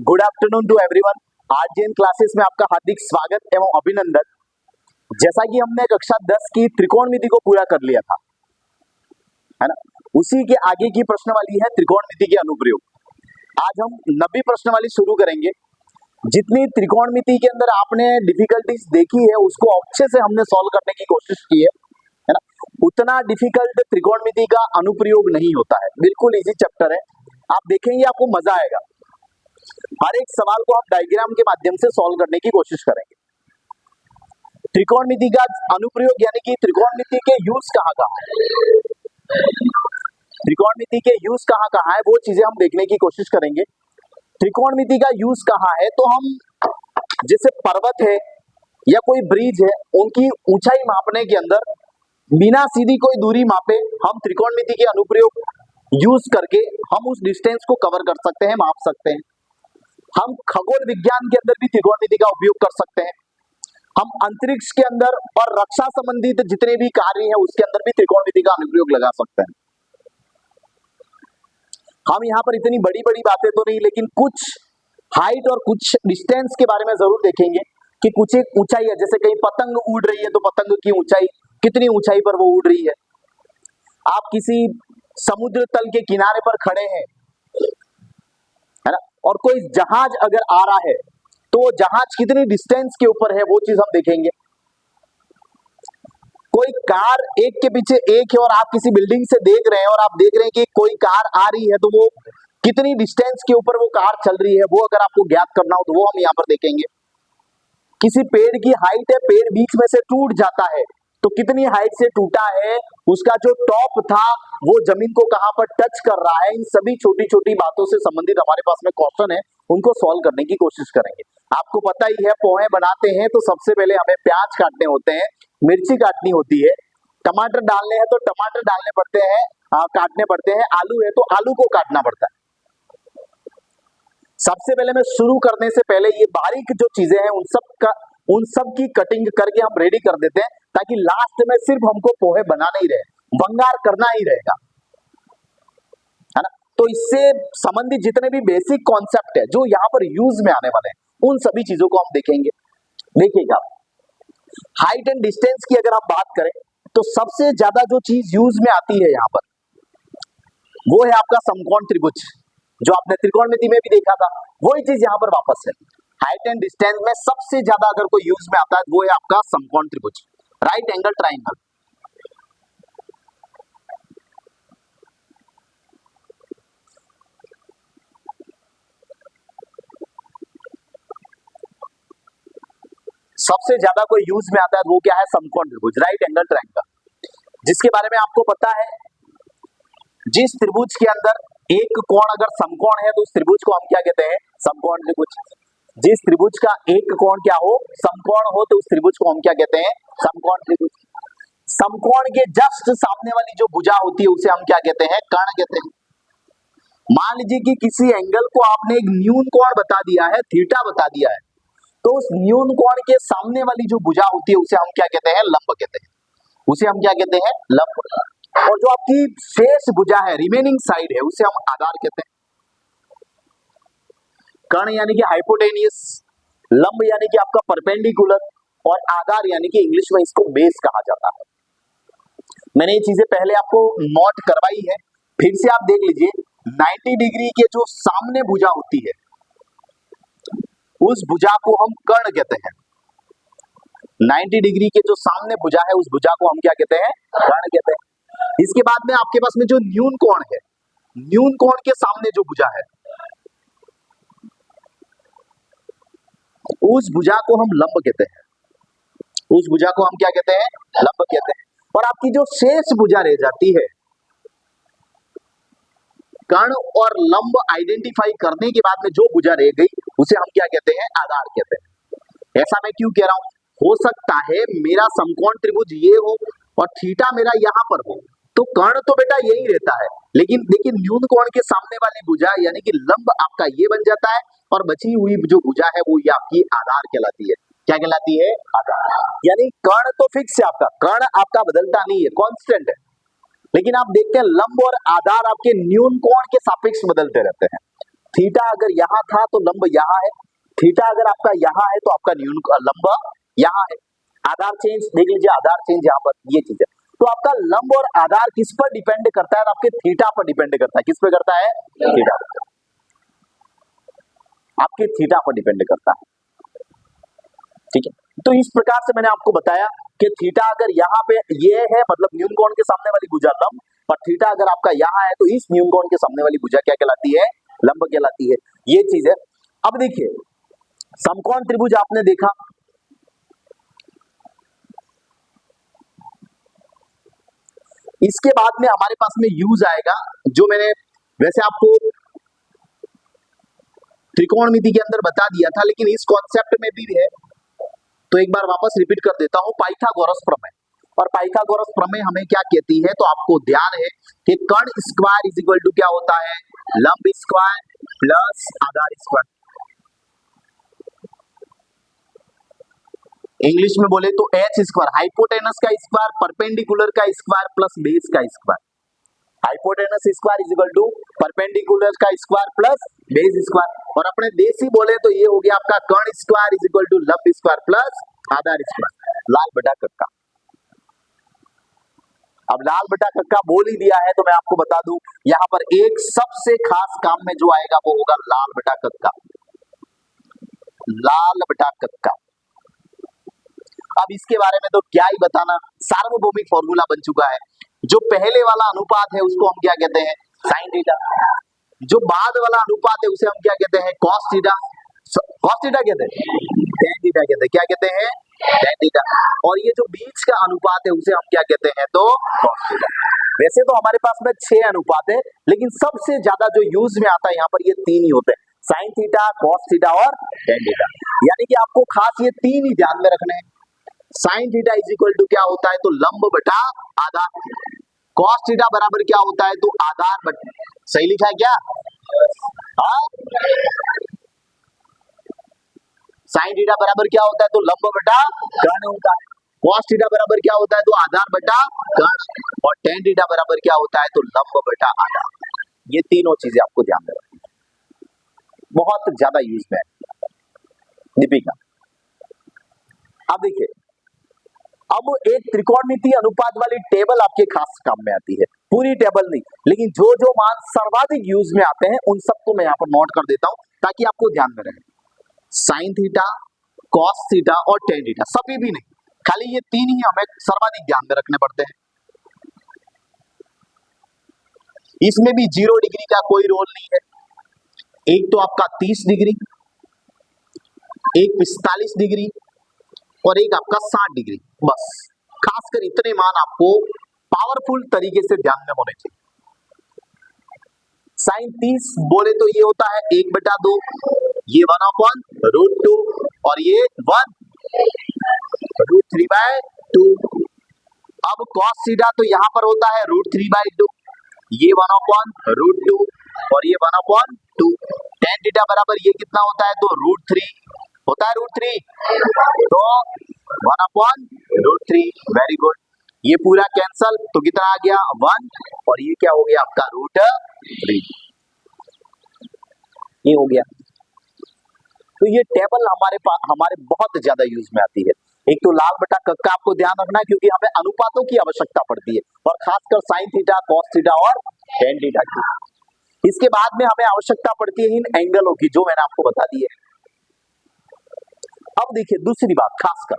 Good afternoon to everyone. RGN classes में आपका हार्दिक स्वागत एवं अभिनंदन। जैसा कि हमने कक्षा 10 की त्रिकोणमिति को पूरा कर लिया था, है ना, उसी के आगे की प्रश्नावली है त्रिकोणमिति के अनुप्रयोग। आज हम 90 प्रश्नावली शुरू करेंगे। जितनी त्रिकोणमिति के अंदर आपने डिफिकल्टीज देखी है उसको अच्छे से हमने सॉल्व करने की कोशिश की है ना। उतना डिफिकल्ट त्रिकोणमिति का अनुप्रयोग नहीं होता है, बिल्कुल इजी चैप्टर है। आप देखेंगे आपको मजा आएगा। हर एक सवाल को हम डायग्राम के माध्यम से सॉल्व करने की कोशिश करेंगे। त्रिकोणमिति का अनुप्रयोग यानी कि त्रिकोणमिति के यूज कहाँ है, त्रिकोणमिति के यूज कहाँ है वो चीजें हम देखने की कोशिश करेंगे। त्रिकोणमिति का यूज कहाँ है तो हम जैसे पर्वत है या कोई ब्रिज है, उनकी ऊंचाई मापने के अंदर बिना सीधी कोई दूरी मापे हम त्रिकोणमिति के अनुप्रयोग यूज करके हम उस डिस्टेंस को कवर कर सकते हैं, माप सकते हैं। हम खगोल विज्ञान के अंदर भी त्रिकोणमिति का उपयोग कर सकते हैं। हम अंतरिक्ष के अंदर और रक्षा संबंधित जितने भी कार्य हैं उसके अंदर भी त्रिकोणमिति का अनुप्रयोग लगा सकते हैं। हम यहाँ पर इतनी बड़ी बड़ी बातें तो नहीं, लेकिन कुछ हाइट और कुछ डिस्टेंस के बारे में जरूर देखेंगे कि कुछ एक ऊंचाई है, जैसे कहीं पतंग उड़ रही है तो पतंग की ऊंचाई कितनी ऊंचाई पर वो उड़ रही है। आप किसी समुद्र तल के किनारे पर खड़े हैं, है ना, और कोई जहाज अगर आ रहा है तो वो जहाज कितनी डिस्टेंस के ऊपर है वो चीज हम देखेंगे। कोई कार एक के पीछे एक है और आप किसी बिल्डिंग से देख रहे हैं और आप देख रहे हैं कि कोई कार आ रही है तो वो कितनी डिस्टेंस के ऊपर वो कार चल रही है, वो अगर आपको ज्ञात करना हो तो वो हम यहाँ पर देखेंगे। किसी पेड़ की हाइट है, पेड़ बीच में से टूट जाता है तो कितनी हाइट से टूटा है, उसका जो टॉप था वो जमीन को कहां पर टच कर रहा है। इन सभी छोटी छोटी बातों से संबंधित हमारे पास में क्वेश्चन है, उनको सॉल्व करने की कोशिश करेंगे। आपको पता ही है पोहे बनाते हैं तो सबसे पहले हमें प्याज काटने होते हैं, मिर्ची काटनी होती है, टमाटर डालने हैं तो टमाटर डालने पड़ते हैं, काटने पड़ते हैं, आलू है तो आलू को काटना पड़ता है। सबसे पहले मैं शुरू करने से पहले ये बारीक जो चीजें हैं उन सब की कटिंग करके हम रेडी कर देते हैं, ताकि लास्ट में सिर्फ हमको पोहे बनाना ही रहे, भंगार करना ही रहेगा, है ना। तो इससे संबंधित जितने भी बेसिक कॉन्सेप्ट है जो यहाँ पर यूज में आने वाले हैं, उन सभी चीजों को हम देखेंगे। देखिएगा, हाइट एंड डिस्टेंस की अगर आप बात करें तो सबसे ज्यादा जो चीज यूज में आती है यहाँ पर वो है आपका समकोण त्रिभुज, जो आपने त्रिकोणमिति में भी देखा था, वही चीज यहाँ पर वापस है। हाइट एंड डिस्टेंस में सबसे ज्यादा अगर कोई यूज में आता है वो है आपका समकोण त्रिभुज, राइट एंगल ट्राइंगल। सबसे ज्यादा कोई यूज में आता है वो क्या है, समकोण त्रिभुज, राइट एंगल ट्राइंगल, जिसके बारे में आपको पता है जिस त्रिभुज के अंदर एक कोण अगर समकोण है तो उस त्रिभुज को हम क्या कहते हैं, समकोण त्रिभुज। जिस त्रिभुज का एक कोण क्या हो, समकोण हो, तो उस त्रिभुज को हम क्या कहते हैं, समकोण त्रिभुज। समकोण के जस्ट सामने वाली जो भुजा होती है उसे हम क्या कहते हैं, कर्ण कहते हैं। मान लीजिए कि किसी एंगल को आपने एक न्यून कोण बता दिया है, थीटा बता दिया है, तो उस न्यून कोण के सामने वाली जो भुजा होती है उसे हम क्या कहते हैं, लंब कहते हैं। उसे हम क्या कहते हैं, लंब। और जो आपकी शेष भुजा है, रिमेनिंग साइड है, उसे हम आधार कहते हैं। कर्ण यानी कि हाइपोटेनियस, लंब यानी कि आपका परपेंडिकुलर, और आधार यानी कि इंग्लिश में इसको बेस कहा जाता है। मैंने ये चीजें पहले आपको नोट करवाई है, फिर से आप देख लीजिए। 90 डिग्री के जो सामने भुजा होती है उस भुजा को हम कर्ण कहते हैं। 90 डिग्री के जो सामने भुजा है उस भुजा को हम क्या कहते हैं, कर्ण कहते हैं। इसके बाद में आपके पास में जो न्यून कोण है, न्यून कोण के सामने जो भुजा है उस भुजा को हम लंब कहते हैं। उस भुजा को हम क्या कहते हैं, लंब कहते हैं। और आपकी जो शेष भुजा रह जाती है, कर्ण और लंब आइडेंटिफाई करने के बाद में जो भुजा रह गई उसे हम क्या कहते हैं, आधार कहते हैं। ऐसा मैं क्यों कह रहा हूं, हो सकता है मेरा समकोण त्रिभुज ये हो और थीटा मेरा यहां पर हो, तो कर्ण तो बेटा यही रहता है, लेकिन देखिए न्यून कोण के सामने वाली भुजा यानी कि लंब आपका ये बन जाता है, और बची हुई जो भुजा है वो ये आपकी आधार कहलाती है। क्या कहलाती है, आधार। यानी कर्ण तो फिक्स है आपका, कर्ण आपका बदलता नहीं है, कांस्टेंट है, लेकिन आप देखते हैं लंब और आधार आपके न्यून कोण के सापेक्ष बदलते रहते हैं। थीटा अगर यहाँ था तो लंब यहाँ है, थीटा अगर आपका यहाँ है तो आपका लंब यहाँ है। आधार चेंज देख लीजिए, आधार चेंज यहाँ पर, ये चीज है। तो आपका लंब और आधार किस पर डिपेंड करता है? आपके थीटा पर डिपेंड करता है। किस पे करता है? थीटा, आपके थीटा पर डिपेंड करता है। ठीक है, तो इस प्रकार से मैंने आपको बताया कि थीटा अगर यहाँ पे ये है, मतलब न्यून कोण के सामने वाली भुजा लंब, और थीटा अगर आपका यहाँ है तो इस न्यून कोण के सामने वाली भुजा क्या कहलाती है? लंब कहलाती है। ये चीज है। अब देखिए, समकोण त्रिभुज आपने देखा, इसके बाद में हमारे पास में यूज आएगा, जो मैंने वैसे आपको त्रिकोणमिति के अंदर बता दिया था, लेकिन इस कॉन्सेप्ट में भी है, तो एक बार वापस रिपीट कर देता हूं। पाइथागोरस प्रमेय, और पाइथागोरस प्रमेय हमें क्या कहती है? तो आपको ध्यान है कि कर्ण स्क्वायर इज इक्वल टू क्या होता है? लंब स्क्वायर प्लस आधार स्क्वायर। इंग्लिश में बोले तो एच स्क्वायर, हाइपोटेनस का स्क्वायर, परपेंडिकुलर का स्क्वायर प्लस बेस का square. Hypotenuse square is equal to perpendicular का स्क्वायर प्लस बेस स्क्वायर। और अपने देसी बोले तो ये हो गया आपका कर्ण स्क्वायर इज इक्वल टू लंब स्क्वायर प्लस आधार स्क्वायर। लाल बटा कक्का। अब लाल बटा कक्का बोल ही दिया है तो मैं आपको बता दूं, यहां पर एक सबसे खास काम में जो आएगा वो होगा लाल बटा कक्का। लाल बटा कक्का, अब इसके बारे में तो क्या ही बताना, सार्वभौमिक फॉर्मूला बन चुका है। जो पहले वाला अनुपात है उसको हम क्या कहते हैं? Sine theta. जो बाद वाला अनुपात है उसे हम क्या कहते हैं? Cos theta. कॉस थीटा कहते हैं, टेन थीटा कहते हैं। क्या कहते हैं? Tan theta. और ये जो बीच का अनुपात है उसे हम क्या कहते हैं? तो कॉस थीटा। वैसे तो हमारे पास में 6 अनुपात है, लेकिन सबसे ज्यादा जो यूज में आता है यहाँ पर ये 3 ही होते हैं, साइन थीटा, कॉस थीटा और टेन थीटा। यानी कि आपको खास ये 3 ही ध्यान में रखने हैं। Sine theta is equal to क्या होता है? तो लंब बटा आधार। कॉस थीटा बराबर क्या होता है? तो आधार बटा, सही लिखा है क्या? साइन थीटा बराबर क्या होता है? तो लंब बटा कर्ण होता है। कॉस थीटा बराबर क्या होता है? तो आधार बटा कर्ण। और टेन थीटा बराबर क्या होता है? तो लंब बटा आधार। ये तीनों चीजें आपको ध्यान में रखनी है, बहुत ज्यादा यूज में है। दीपिका, अब देखिए, अब एक त्रिकोणमितीय अनुपात वाली टेबल आपके खास काम में आती है। पूरी टेबल नहीं, लेकिन जो जो मान सर्वाधिक यूज में आते हैं उन सबको मैं यहाँ पर नोट कर देता हूं ताकि आपको ध्यान में रहे। साइन थीटा, कॉस थीटा और टेन थीटा, सभी भी नहीं, खाली ये 3 ही हमें सर्वाधिक ध्यान में रखने पड़ते हैं। इसमें भी 0 डिग्री का कोई रोल नहीं है। एक तो आपका 30 डिग्री, एक 45 डिग्री और एक आपका 60 डिग्री। बस खासकर इतने मान आपको पावरफुल तरीके से ध्यान में होने चाहिए। साइन 30 बोले तो ये होता है 1/2, ये 1/√2 और ये 1√3/2। अब cos थीटा तो यहां पर होता है √3/2, ये 1/√2 और ये 1/2। tan थीटा बराबर ये कितना होता है? तो √3 होता है, √3 तो 1/√3। वेरी गुड, ये पूरा कैंसल तो कितना आ गया? 1 और ये क्या हो गया आपका? √3। ये हो गया। तो ये टेबल हमारे पास हमारे बहुत ज्यादा यूज में आती है। एक तो लाल बटा कक्का आपको ध्यान रखना है क्योंकि हमें अनुपातों की आवश्यकता पड़ती है, और खासकर साइन थीटा, कॉस थीटा और टेन थीटा की। इसके बाद में हमें आवश्यकता पड़ती है इन एंगलों की, जो मैंने आपको बता दी है। अब देखिए दूसरी बात, खासकर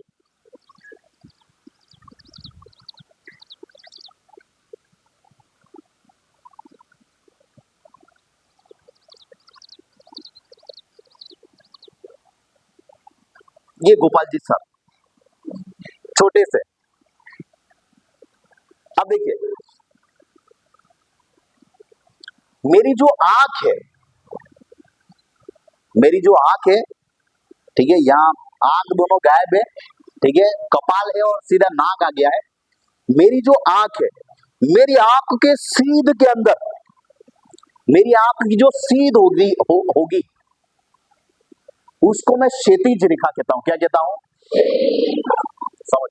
ये गोपाल जी सर छोटे से, अब देखिए मेरी जो आंख है, मेरी जो आंख है, ठीक है, यहाँ आंख दोनों गायब है, ठीक है, कपाल है और सीधा नाक आ गया है। मेरी जो आंख है, मेरी आंख के सीध के अंदर, मेरी आंख की जो सीध होगी उसको मैं क्षैतिज रेखा कहता हूं। क्या कहता हूं? समझ,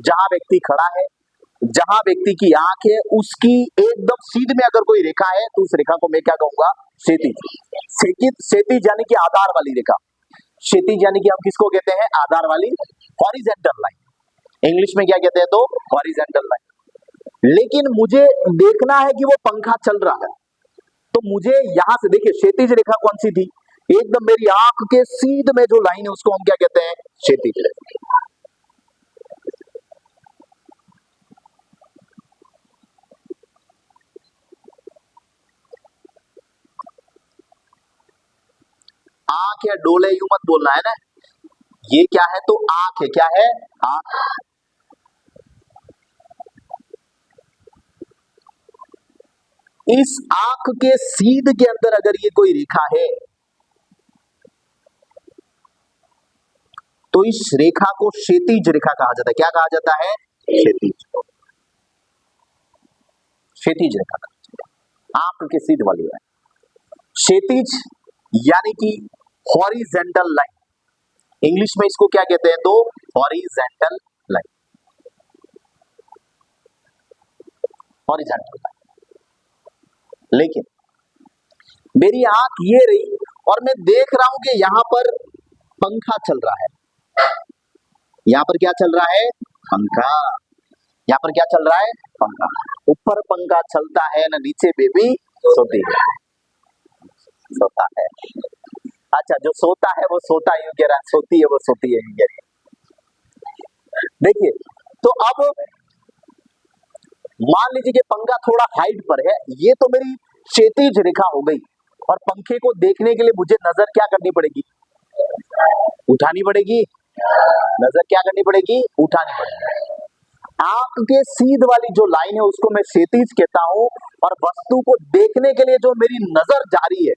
जहां व्यक्ति खड़ा है जहां व्यक्ति की आंख है उसकी एकदम सीध में अगर कोई रेखा है तो उस रेखा को मैं क्या कहूंगा, क्षैतिज। क्षैतिज यानी कि आधार वाली रेखा। क्षैतिज यानी कि हम किसको कहते हैं, आधार वाली, हॉरिजेंटल लाइन। इंग्लिश में क्या कहते हैं, तो हॉरिजेंटल लाइन। लेकिन मुझे देखना है कि वो पंखा चल रहा है, तो मुझे यहां से देखिए क्षैतिज रेखा कौन सी थी, एकदम मेरी आंख के सीध में जो लाइन है उसको हम क्या कहते हैं, क्षैतिज रेखा। आंख या डोले यूं मत बोलना है ना, ये क्या है, तो आंख है, क्या है, आंख। इस आंख के सीध के अंदर अगर ये कोई रेखा है तो इस रेखा को क्षैतिज रेखा कहा जाता है। क्या कहा जाता है, क्षैतिज। क्षैतिज रेखा कहा जाता है, आंख के सीध वाली लाइन। क्षैतिज यानी कि हॉरिजेंटल लाइन, इंग्लिश में इसको क्या कहते हैं, तो हॉरिजेंटल लाइन। Horizontal line. लेकिन मेरी आंख ये रही और मैं देख रहा हूं कि यहां पर पंखा चल रहा है, यहां पर क्या चल रहा है, पंखा। यहां पर क्या चल रहा है, पंखा। ऊपर पंखा चलता है ना, नीचे बेबी सोती है, सोता है। अच्छा, जो सोता है वो सोता यूं कह रहा है, सोती है वो सोती है यूं कह रही है। देखिए, तो अब मान लीजिए कि पंखा थोड़ा हाइट पर है, ये तो मेरी क्षैतिज रेखा हो गई, और पंखे को देखने के लिए मुझे नजर क्या करनी पड़ेगी, उठानी पड़ेगी। नजर क्या करनी पड़ेगी, उठानी पड़ेगी। आंख के सीध वाली जो लाइन है उसको मैं क्षैतिज कहता हूं, और वस्तु को देखने के लिए जो मेरी नजर जा रही है,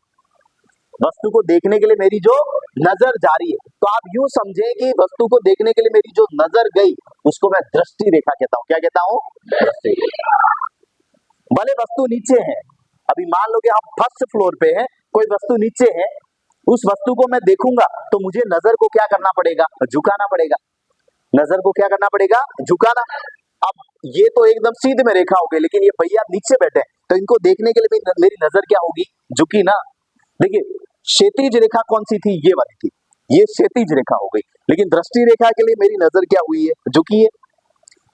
वस्तु को देखने के लिए मेरी जो नजर जा रही है, तो आप यूं समझे कि वस्तु को देखने के लिए मेरी जो नजर गई उसको मैं दृष्टि रेखा कहता हूं। क्या कहता हूं, दृष्टि रेखा। भले वस्तु नीचे है, अभी मान लो कि हम फर्स्ट फ्लोर पे हैं, कोई वस्तु नीचे है, उस वस्तु को मैं देखूंगा तो मुझे नजर को क्या करना पड़ेगा, झुकाना पड़ेगा। नजर को क्या करना पड़ेगा, झुकाना। अब ये तो एकदम सीधे में रेखा हो गई, लेकिन ये भैया नीचे बैठे हैं, तो इनको देखने के लिए मेरी नजर क्या होगी, झुकी ना। देखिए, क्षैतिज रेखा कौन सी थी, ये वाली थी, ये क्षैतिज रेखा हो गई। लेकिन दृष्टि रेखा के लिए मेरी नजर क्या हुई है, झुकी है।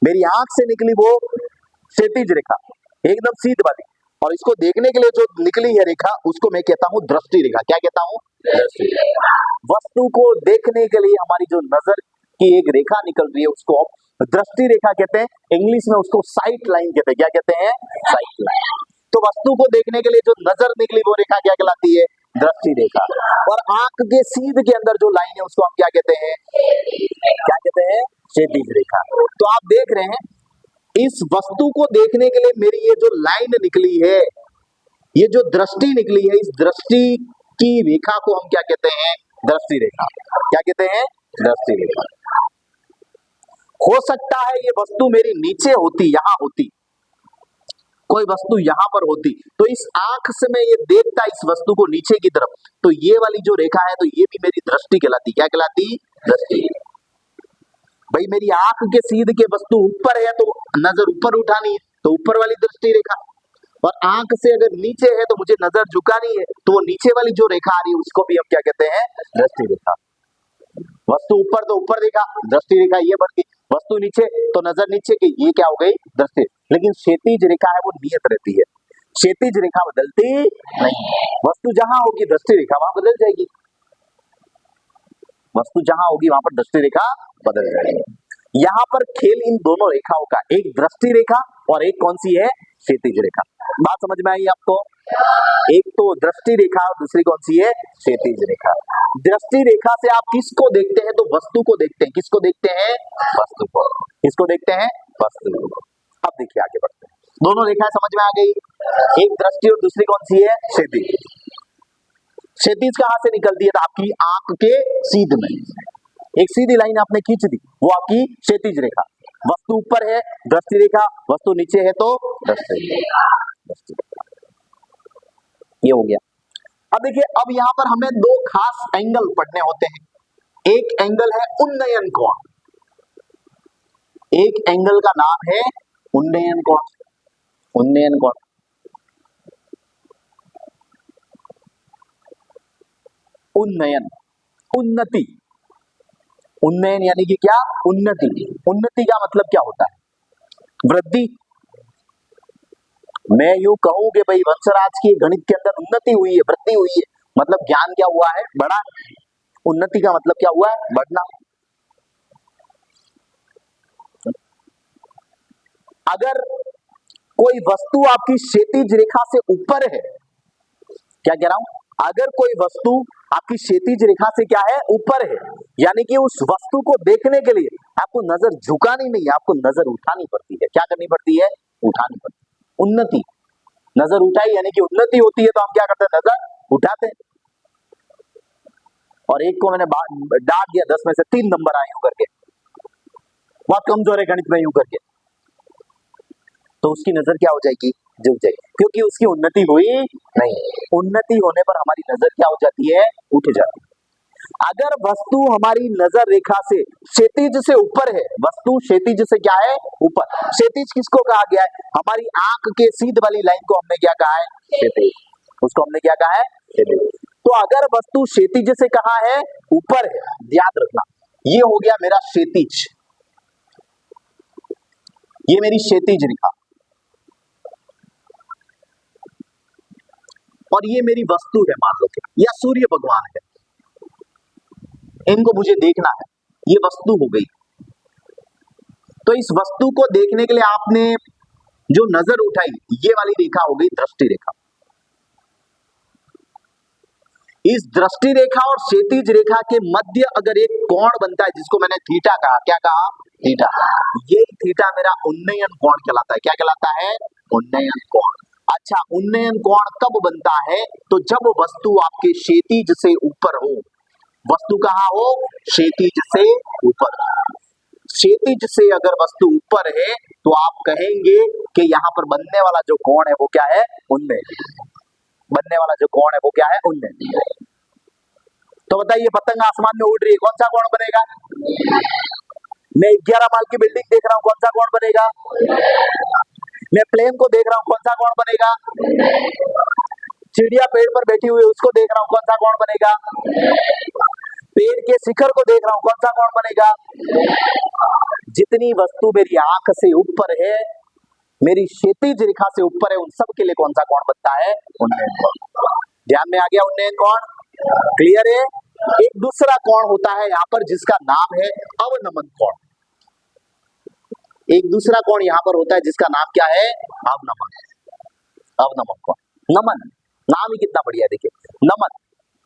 मेरी आंख से निकली वो क्षैतिज रेखा, एकदम सीध वाली, और इसको देखने के लिए जो निकली है रेखा उसको मैं कहता हूं दृष्टि रेखा। क्या कहता हूं, दृष्टि रेखा। वस्तु को देखने के लिए हमारी जो नजर की एक रेखा निकल रही है उसको दृष्टि रेखा कहते हैं। इंग्लिश में उसको साइट लाइन कहते हैं। क्या कहते हैं, साइट लाइन। तो वस्तु को देखने के लिए जो नजर निकली वो रेखा क्या कहलाती है, दृष्टि रेखा। और आंख के सीध के अंदर जो लाइन है उसको हम क्या कहते हैं, क्या कहते हैं, क्षैतिज रेखा। तो आप देख रहे हैं, इस वस्तु को देखने के लिए मेरी ये जो लाइन निकली है, ये जो दृष्टि निकली है, इस दृष्टि की रेखा को हम क्या कहते हैं, दृष्टि रेखा। क्या कहते हैं, दृष्टि रेखा। हो सकता है ये वस्तु मेरी नीचे होती, यहां होती, कोई वस्तु यहां पर होती, तो इस आंख से मैं ये देखता इस वस्तु को नीचे की तरफ, तो ये वाली जो रेखा है तो ये भी मेरी दृष्टि कहलाती। क्या कहलाती, दृष्टि। भाई मेरी आंख के सीध के वस्तु ऊपर है तो नजर ऊपर उठानी है, तो ऊपर वाली दृष्टि रेखा। और आंख से अगर नीचे है तो मुझे नजर झुकानी है, तो वो नीचे वाली जो रेखा आ रही है उसको भी हम क्या कहते हैं, दृष्टि रेखा। वस्तु ऊपर तो ऊपर रेखा, दृष्टि रेखा ये बढ़ गई। वस्तु नीचे तो नजर नीचे की, ये क्या हो गई, दृष्टि। लेकिन क्षैतिज रेखा है वो नियत रहती है, क्षैतिज रेखा बदलती नहीं। वस्तु जहां होगी दृष्टि रेखा वहां बदल जाएगी, वस्तु जहां होगी वहां पर दृष्टि रेखा बदल जाएगी। यहाँ पर खेल इन दोनों रेखाओं का, एक दृष्टि रेखा और एक कौन सी है, क्षैतिज रेखा। बात समझ में आई आपको, एक तो दृष्टि रेखा और दूसरी कौन सी है, क्षैतिज रेखा। दृष्टि रेखा से आप किसको देखते हैं, तो वस्तु को देखते हैं। किसको देखते हैं, वस्तु को। किसको देखते हैं, वस्तु को। अब देखिए आगे बढ़ते हैं, दोनों रेखाएं समझ में आ गई, एक दृष्टि और दूसरी कौन सी है, क्षैतिज। क्षैतिज कहां से निकलती है, तो आपकी आंख के सीध में एक सीधी लाइन आपने खींच दी, वो आपकी क्षैतिज रेखा। वस्तु ऊपर है दृष्टि रेखा, वस्तु नीचे है तो दृष्टि रेखा। ये हो गया। अब देखिए, अब यहां पर हमें दो खास एंगल पढ़ने होते हैं। एक एंगल है उन्नयन कोण, एक एंगल का नाम है उन्नयन कोण, उन्नयन कोण, उन्नयन, उन्नति, उन्नयन यानी कि क्या, उन्नति। उन्नति का मतलब क्या होता है, वृद्धि। मैं यूं कहूं कि भाई वंशराज की गणित के अंदर उन्नति हुई है, वृद्धि हुई है, मतलब ज्ञान क्या हुआ है, बढ़ा। उन्नति का मतलब क्या हुआ है, बढ़ना। अगर कोई वस्तु आपकी क्षैतिज रेखा से ऊपर है, क्या कह रहा हूं, अगर कोई वस्तु आपकी क्षैतिज रेखा से क्या है, ऊपर है, यानी कि उस वस्तु को देखने के लिए आपको नजर झुकानी नहीं है, आपको नजर उठानी पड़ती है। क्या करनी पड़ती है, उठानी पड़ती है। उन्नति, नजर उठाई यानी कि उन्नति होती है, तो हम क्या करते हैं, नजर उठाते हैं। और एक को मैंने डांट दिया, 10 में से 3 नंबर आए यूं करके, बहुत कमजोर है गणित में यूं करके, तो उसकी नजर क्या हो जाएगी, झुक जाएगी, क्योंकि उसकी उन्नति हुई नहीं। उन्नति होने पर हमारी नजर क्या हो जाती है, उठ जाती है। अगर वस्तु हमारी नजर रेखा से क्षैतिज से ऊपर है, वस्तु क्षैतिज से क्या है, ऊपर। क्षैतिज किसको कहा गया है, हमारी आंख के सीध वाली लाइन को हमने क्या कहा है, क्षैतिज। उसको हमने क्या कहा है, क्षैतिज। तो अगर वस्तु क्षैतिज से कहा है, ऊपर है, याद रखना, ये हो गया मेरा क्षैतिज, ये मेरी क्षैतिज रेखा, और ये मेरी वस्तु है, मान लो कि या सूर्य भगवान है, इनको मुझे देखना है, ये वस्तु हो गई। तो इस वस्तु को देखने के लिए आपने जो नजर उठाई, ये वाली रेखा हो गई दृष्टि रेखा। इस दृष्टि रेखा और क्षैतिज रेखा के मध्य अगर एक कोण बनता है, जिसको मैंने थीटा कहा, क्या कहा, थीटा, ये थीटा मेरा उन्नयन कोण कहलाता है। क्या कहलाता है, उन्नयन कोण। अच्छा, उन्नयन कोण कब बनता है, तो जब वस्तु आपके क्षैतिज से ऊपर हो। वस्तु कहाँ हो, क्षैतिज से ऊपर। क्षैतिज से अगर वस्तु ऊपर है तो आप कहेंगे कि यहाँ पर बनने वाला जो कोण है वो क्या है, उन्नयन। बनने वाला जो कोण है वो क्या है, उन्नयन। तो बताइए, पतंग आसमान में उड़ रही है, कौन सा कोण बनेगा। मैं 11 माल की बिल्डिंग देख रहा हूँ, कौन सा कोण बनेगा। मैं प्लेन को देख रहा हूँ, कौन सा कोण बनेगा। चिड़िया पेड़ पर बैठी हुई है, उसको देख रहा हूँ, कौन सा कोण बनेगा। पेड़ के शिखर को देख रहा हूँ, कौन सा कोण बनेगा। जितनी वस्तु मेरी आंख से ऊपर है, मेरी क्षैतिज रेखा से ऊपर है, उन सब के लिए कौन सा कोण बनता है, उन्नयन कोण। ध्यान में आ गया, उन्नयन कोण क्लियर है। एक दूसरा कोण होता है यहाँ पर, जिसका नाम है अवनमन कोण। एक दूसरा कोण यहाँ पर होता है जिसका नाम क्या है, अवनमन। अवनमन कोण, नमन, नाम ही कितना बढ़िया है, देखिए, नमन।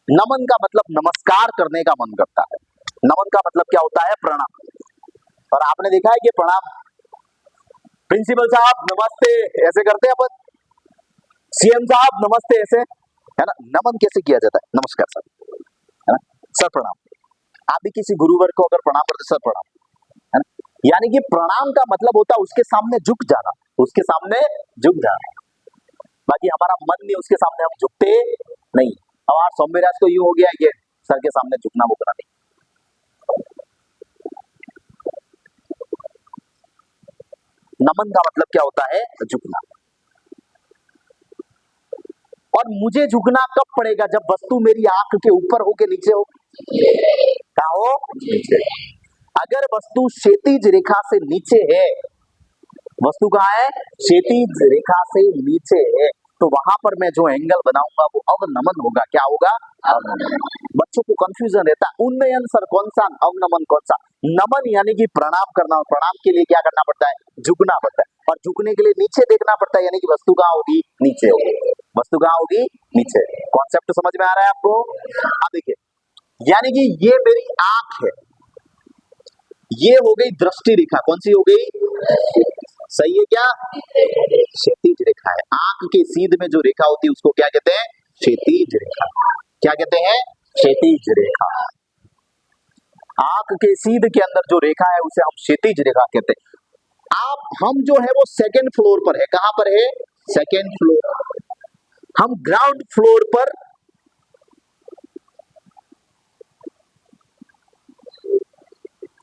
नमन का मतलब नमस्कार करने का मन करता है। नमन का मतलब क्या होता है, प्रणाम। और आपने देखा है कि प्रणाम, प्रिंसिपल साहब नमस्ते ऐसे करते हैं अपन, सीएम साहब नमस्ते ऐसे, है ना। नमन कैसे किया जाता है, नमस्कार सर, है ना, सर प्रणाम। आप भी किसी गुरुवर को अगर प्रणाम करते, सर प्रणाम, है ना। यानी कि प्रणाम का मतलब होता है उसके सामने झुक जाना, उसके सामने झुक जाना। बाकी हमारा मन नहीं, उसके सामने हम झुकते नहीं। अब आज सौम्यराज को यूं हो गया कि सर के सामने झुकना बुकना नहीं। नमन का मतलब क्या होता है, झुकना। और मुझे झुकना कब पड़ेगा, जब वस्तु मेरी आंख के ऊपर हो के नीचे हो, क्या हो, नीचे। अगर वस्तु क्षैतिज रेखा से नीचे है, वस्तु कहाँ है, क्षैतिज रेखा से नीचे है, तो वहां पर मैं जो एंगल बनाऊंगा वो अवनमन होगा। क्या होगा, अवनमन। बच्चों को कंफ्यूजन रहता है, उन्नयन सर कौन सा, अवनमन कौन सा। नमन यानी कि प्रणाम करना, और प्रणाम के लिए क्या करना पड़ता है, झुकना पड़ता है, और झुकने के लिए नीचे देखना पड़ता है, यानी कि वस्तु कहाँ होगी, नीचे होगी। वस्तु कहाँ होगी, नीचे। कॉन्सेप्ट समझ में आ रहा है आपको। अब देखिए, यानी कि ये मेरी आंख है, ये हो गई दृष्टि रेखा, कौन सी हो गई, सही है क्या, क्षैतिज रेखा है। आंख के सीध में जो रेखा होती है उसको क्या कहते हैं, क्षैतिज रेखा। क्या कहते हैं, क्षैतिज रेखा। आंख के सीध के अंदर जो रेखा है उसे हम क्षैतिज रेखा कहते हैं। आप, हम जो है वो सेकेंड फ्लोर पर है, कहां पर है, सेकेंड फ्लोर। हम ग्राउंड फ्लोर पर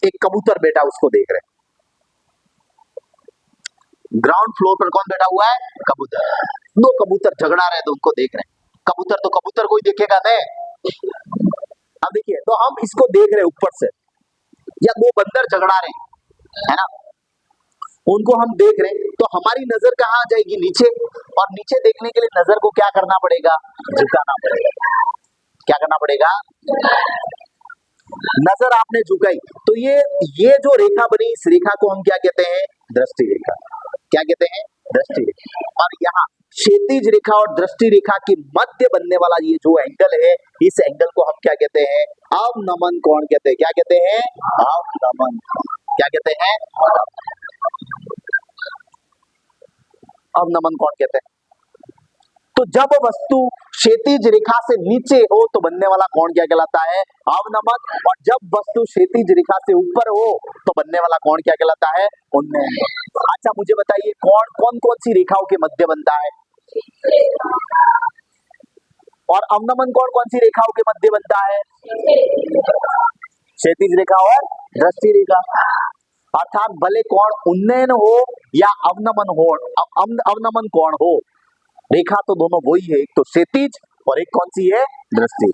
एक कबूतर बैठा उसको देख रहे हैं। ग्राउंड फ्लोर पर कौन बैठा हुआ है? कबूतर। दो कबूतर झगड़ा रहे तो उनको देख रहे हैं। कबूतर तो कबूतर को ही देखेगा नहीं। अब देखिए, तो हम इसको देख रहे हैं ऊपर से, या दो बंदर झगड़ा रहे हैं, है ना, उनको हम देख रहे हैं, तो हमारी नजर कहाँ जाएगी? नीचे। और नीचे देखने के लिए नजर को क्या करना पड़ेगा? झुकाना पड़ेगा। क्या करना पड़ेगा? नजर आपने झुकाई, तो ये जो रेखा बनी, इस रेखा को हम क्या कहते हैं? दृष्टि रेखा। क्या कहते हैं? दृष्टि रेखा। और यहाँ क्षैतिज रेखा और दृष्टि रेखा के मध्य बनने वाला ये जो एंगल है, इस एंगल को हम क्या कहते हैं? अवनमन कोण कहते हैं। क्या कहते हैं? अवनमन। क्या कहते हैं? अवनमन कोण कहते हैं। तो जब वस्तु क्षैतिज रेखा से नीचे हो तो बनने वाला कोण क्या कहलाता है? अवनमन। और जब वस्तु क्षैतिज रेखा से ऊपर हो तो बनने वाला कोण क्या कहलाता है? उन्नयन। अच्छा, मुझे बताइए, कोण कौन कौन सी रेखाओं के मध्य बनता है? और अवनमन कोण कौन सी रेखाओं के मध्य बनता है? क्षैतिज रेखा और दृष्टि रेखा। अर्थात भले कोण उन्नयन हो या अवनमन हो, अवनमन कोण हो, रेखा तो दोनों वही है, एक तो क्षैतिज और एक कौन सी है? दृष्टि।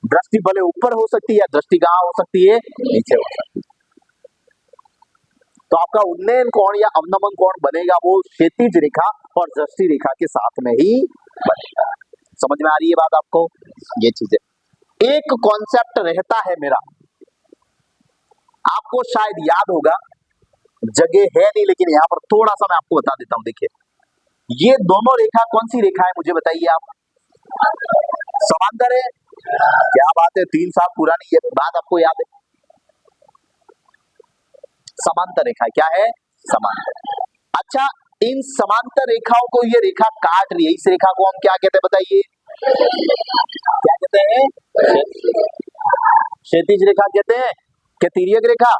दृष्टि भले ऊपर हो सकती है, दृष्टि कहाँ हो सकती है? नीचे हो सकती है। तो आपका उन्नयन कोण या अवनमन कोण बनेगा वो क्षैतिज रेखा और दृष्टि रेखा के साथ में ही बनेगा। समझ में आ रही है बात आपको? ये चीजें एक कॉन्सेप्ट रहता है मेरा, आपको शायद याद होगा, जगह है नहीं लेकिन यहाँ पर थोड़ा सा मैं आपको बता देता हूं। देखिए, ये दोनों रेखा कौन सी रेखा है मुझे बताइए आप? समांतर है। क्या बात है, 3 साल पुरानी ये बात आपको याद है? समांतर रेखा क्या है? समांतर। अच्छा, इन समांतर रेखाओं को ये रेखा काट रही है, इस रेखा को हम क्या कहते हैं बताइए? क्या कहते हैं? क्षैतिज रेखा कहते हैं कि तिर्यक रेखा?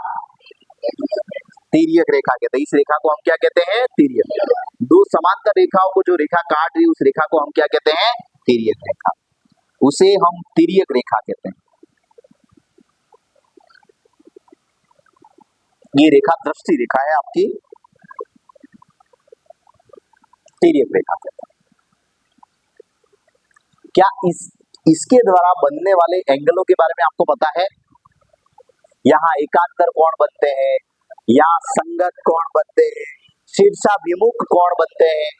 तिर्यक रेखा कहते हैं। इस रेखा को हम क्या कहते हैं? तिर्यक। दो समांतर रेखाओं को जो रेखा काट रही है, उस रेखा को हम क्या कहते हैं? तिर्यक रेखा। उसे हम तिर्यक रेखा कहते हैं। ये रेखा दृष्टि रेखा है आपकी, तिर्यक रेखा कहते हैं। क्या इसके द्वारा बनने वाले एंगलों के बारे में आपको पता है? यहाँ एकांतर कोण बनते हैं, यहाँ संगत कोण बनते हैं, शीर्षाभिमुख कोण बनते हैं,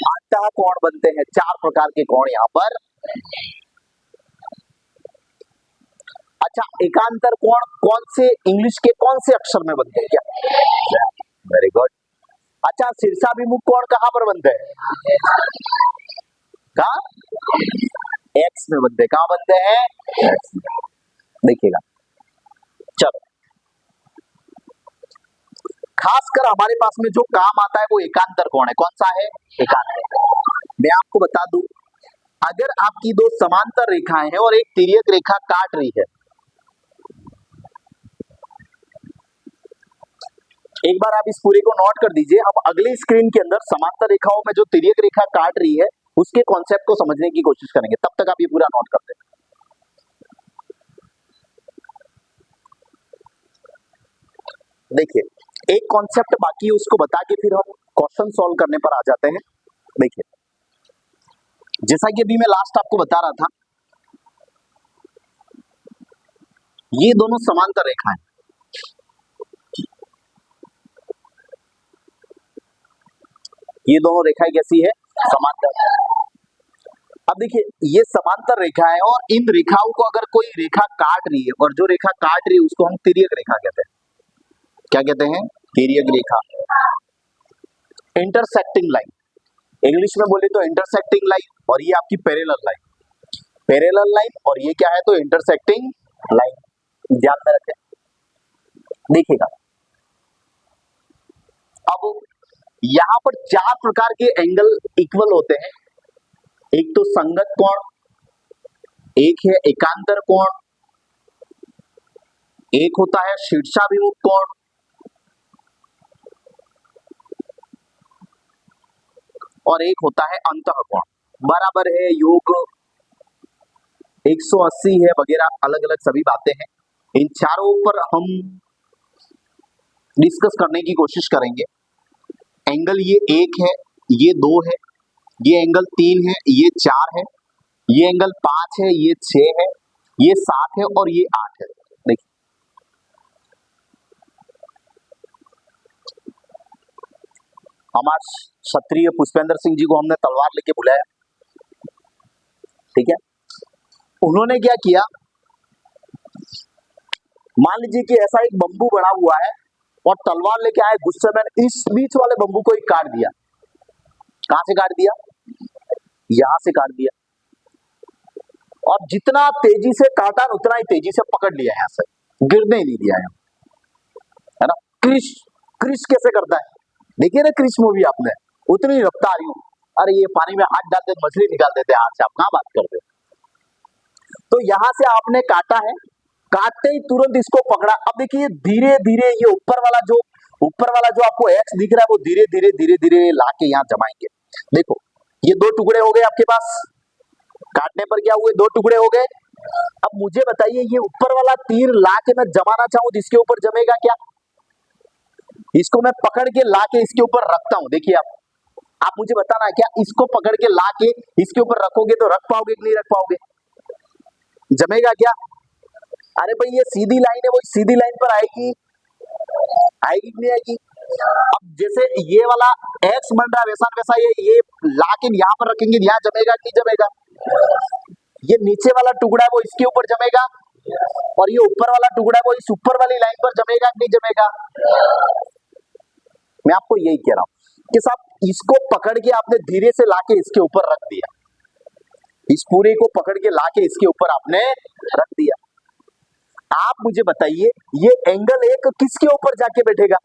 अंतः कोण बनते हैं। 4 प्रकार के कोण यहाँ पर। अच्छा, एकांतर कोण कौन से इंग्लिश के कौन से अक्षर में बनते हैं क्या? Very good. अच्छा, शीर्षाभिमुख कोण कहाँ पर बनते हैं? कहाँ? एक्स में बनते हैं। कहाँ बनते हैं? एक्स में। देखिएगा, चलो, खासकर हमारे पास में जो काम आता है वो एकांतर कोण है। कौन सा है? एकांतर। मैं आपको बता दूं, अगर आपकी दो समांतर रेखाएं हैं और एक तिर्यक रेखा काट रही है, एक बार आप इस पूरे को नोट कर दीजिए। हम अगले स्क्रीन के अंदर समांतर रेखाओं में जो तिर्यक रेखा काट रही है उसके कॉन्सेप्ट को समझने की कोशिश करेंगे, तब तक आप ये पूरा नोट करते हैं। देखिए, एक कॉन्सेप्ट बाकी है, उसको बता के फिर हम क्वेश्चन सॉल्व करने पर आ जाते हैं। देखिए, जैसा कि अभी मैं लास्ट आपको बता रहा था, ये दोनों समांतर रेखाएं, ये दोनों रेखाएं कैसी है? समांतर। अब देखिए, ये समांतर रेखा है और इन रेखाओं को अगर कोई रेखा काट रही है, और जो रेखा काट रही है उसको हम तिर्यक रेखा कहते हैं। क्या कहते हैं? तिर्यक रेखा। इंटरसेक्टिंग लाइन, इंग्लिश में बोले तो इंटरसेक्टिंग लाइन, और ये आपकी पैरेलल लाइन। पैरेलल लाइन और ये क्या है? तो इंटरसेक्टिंग लाइन। ध्यान में रखें। देखिएगा, अब यहां पर 4 प्रकार के एंगल इक्वल होते हैं। एक तो संगत कोण, एक है एकांतर कोण, एक होता है शीर्षाभिमुख कोण, और एक होता है अंतः कोण। बराबर है, योग 180 है वगैरह, अलग अलग सभी बातें हैं। इन चारों पर हम डिस्कस करने की कोशिश करेंगे। एंगल ये 1 है, ये 2 है, ये एंगल 3 है, ये 4 है, ये एंगल 5 है, ये 6 है, ये 7 है और ये 8 है। देखिए हमारे क्षत्रिय पुष्पेंद्र सिंह जी को हमने तलवार लेके बुलाया, ठीक है। उन्होंने क्या किया, मान लीजिए कि ऐसा एक बंबू बना हुआ है और तलवार लेके आए, गुस्से में इस बीच वाले बंबू को ही काट दिया। कहां से काट दिया? यहां से काट दिया। और जितना तेजी से काटा उतना ही तेजी से पकड़ लिया, यहां से गिरने ही नहीं दिया, है ना। क्रिश क्रिश कैसे करता है, देखिए ना क्रिश मूवी आपने, उतनी रफ्तार यूं, अरे ये पानी में हाथ डालते मछली निकाल देते हाथ से, आप कहां बात करते। तो यहां से आपने काटा है, काटते ही तुरंत इसको पकड़ा। अब देखिए धीरे धीरे ये ऊपर वाला जो आपको एक्स दिख रहा है वो धीरे धीरे धीरे धीरे लाके यहाँ जमाएंगे। देखो ये 2 टुकड़े हो गए आपके पास, काटने पर क्या हुए, 2 टुकड़े हो गए। अब मुझे बताइए ये ऊपर वाला तीर लाके मैं जमाना चाहूं तो इसके ऊपर जमेगा क्या? इसको मैं पकड़ के लाके इसके ऊपर रखता हूं, देखिए आप मुझे बताना क्या, इसको पकड़ के लाके इसके ऊपर रखोगे तो रख पाओगे कि नहीं रख पाओगे? जमेगा क्या? अरे भाई ये सीधी लाइन है, वो सीधी लाइन पर आएगी आएगी कि नहीं आएगी? अब जैसे ये वाला एक्स बन रहा है वैसा वैसा ये लाके यहाँ पर रखेंगे, यहाँ जमेगा कि नहीं जमेगा? ये नीचे वाला टुकड़ा है वो इसके ऊपर जमेगा और ये ऊपर वाला टुकड़ा है वो इस ऊपर वाली लाइन पर जमेगा कि नहीं जमेगा? मैं आपको यही कह रहा हूं कि साहब इसको पकड़ के आपने धीरे से लाके इसके ऊपर रख दिया, इस पूरे को पकड़ के लाके इसके ऊपर आपने रख दिया। आप मुझे बताइए ये एंगल 1 किसके ऊपर जाके बैठेगा?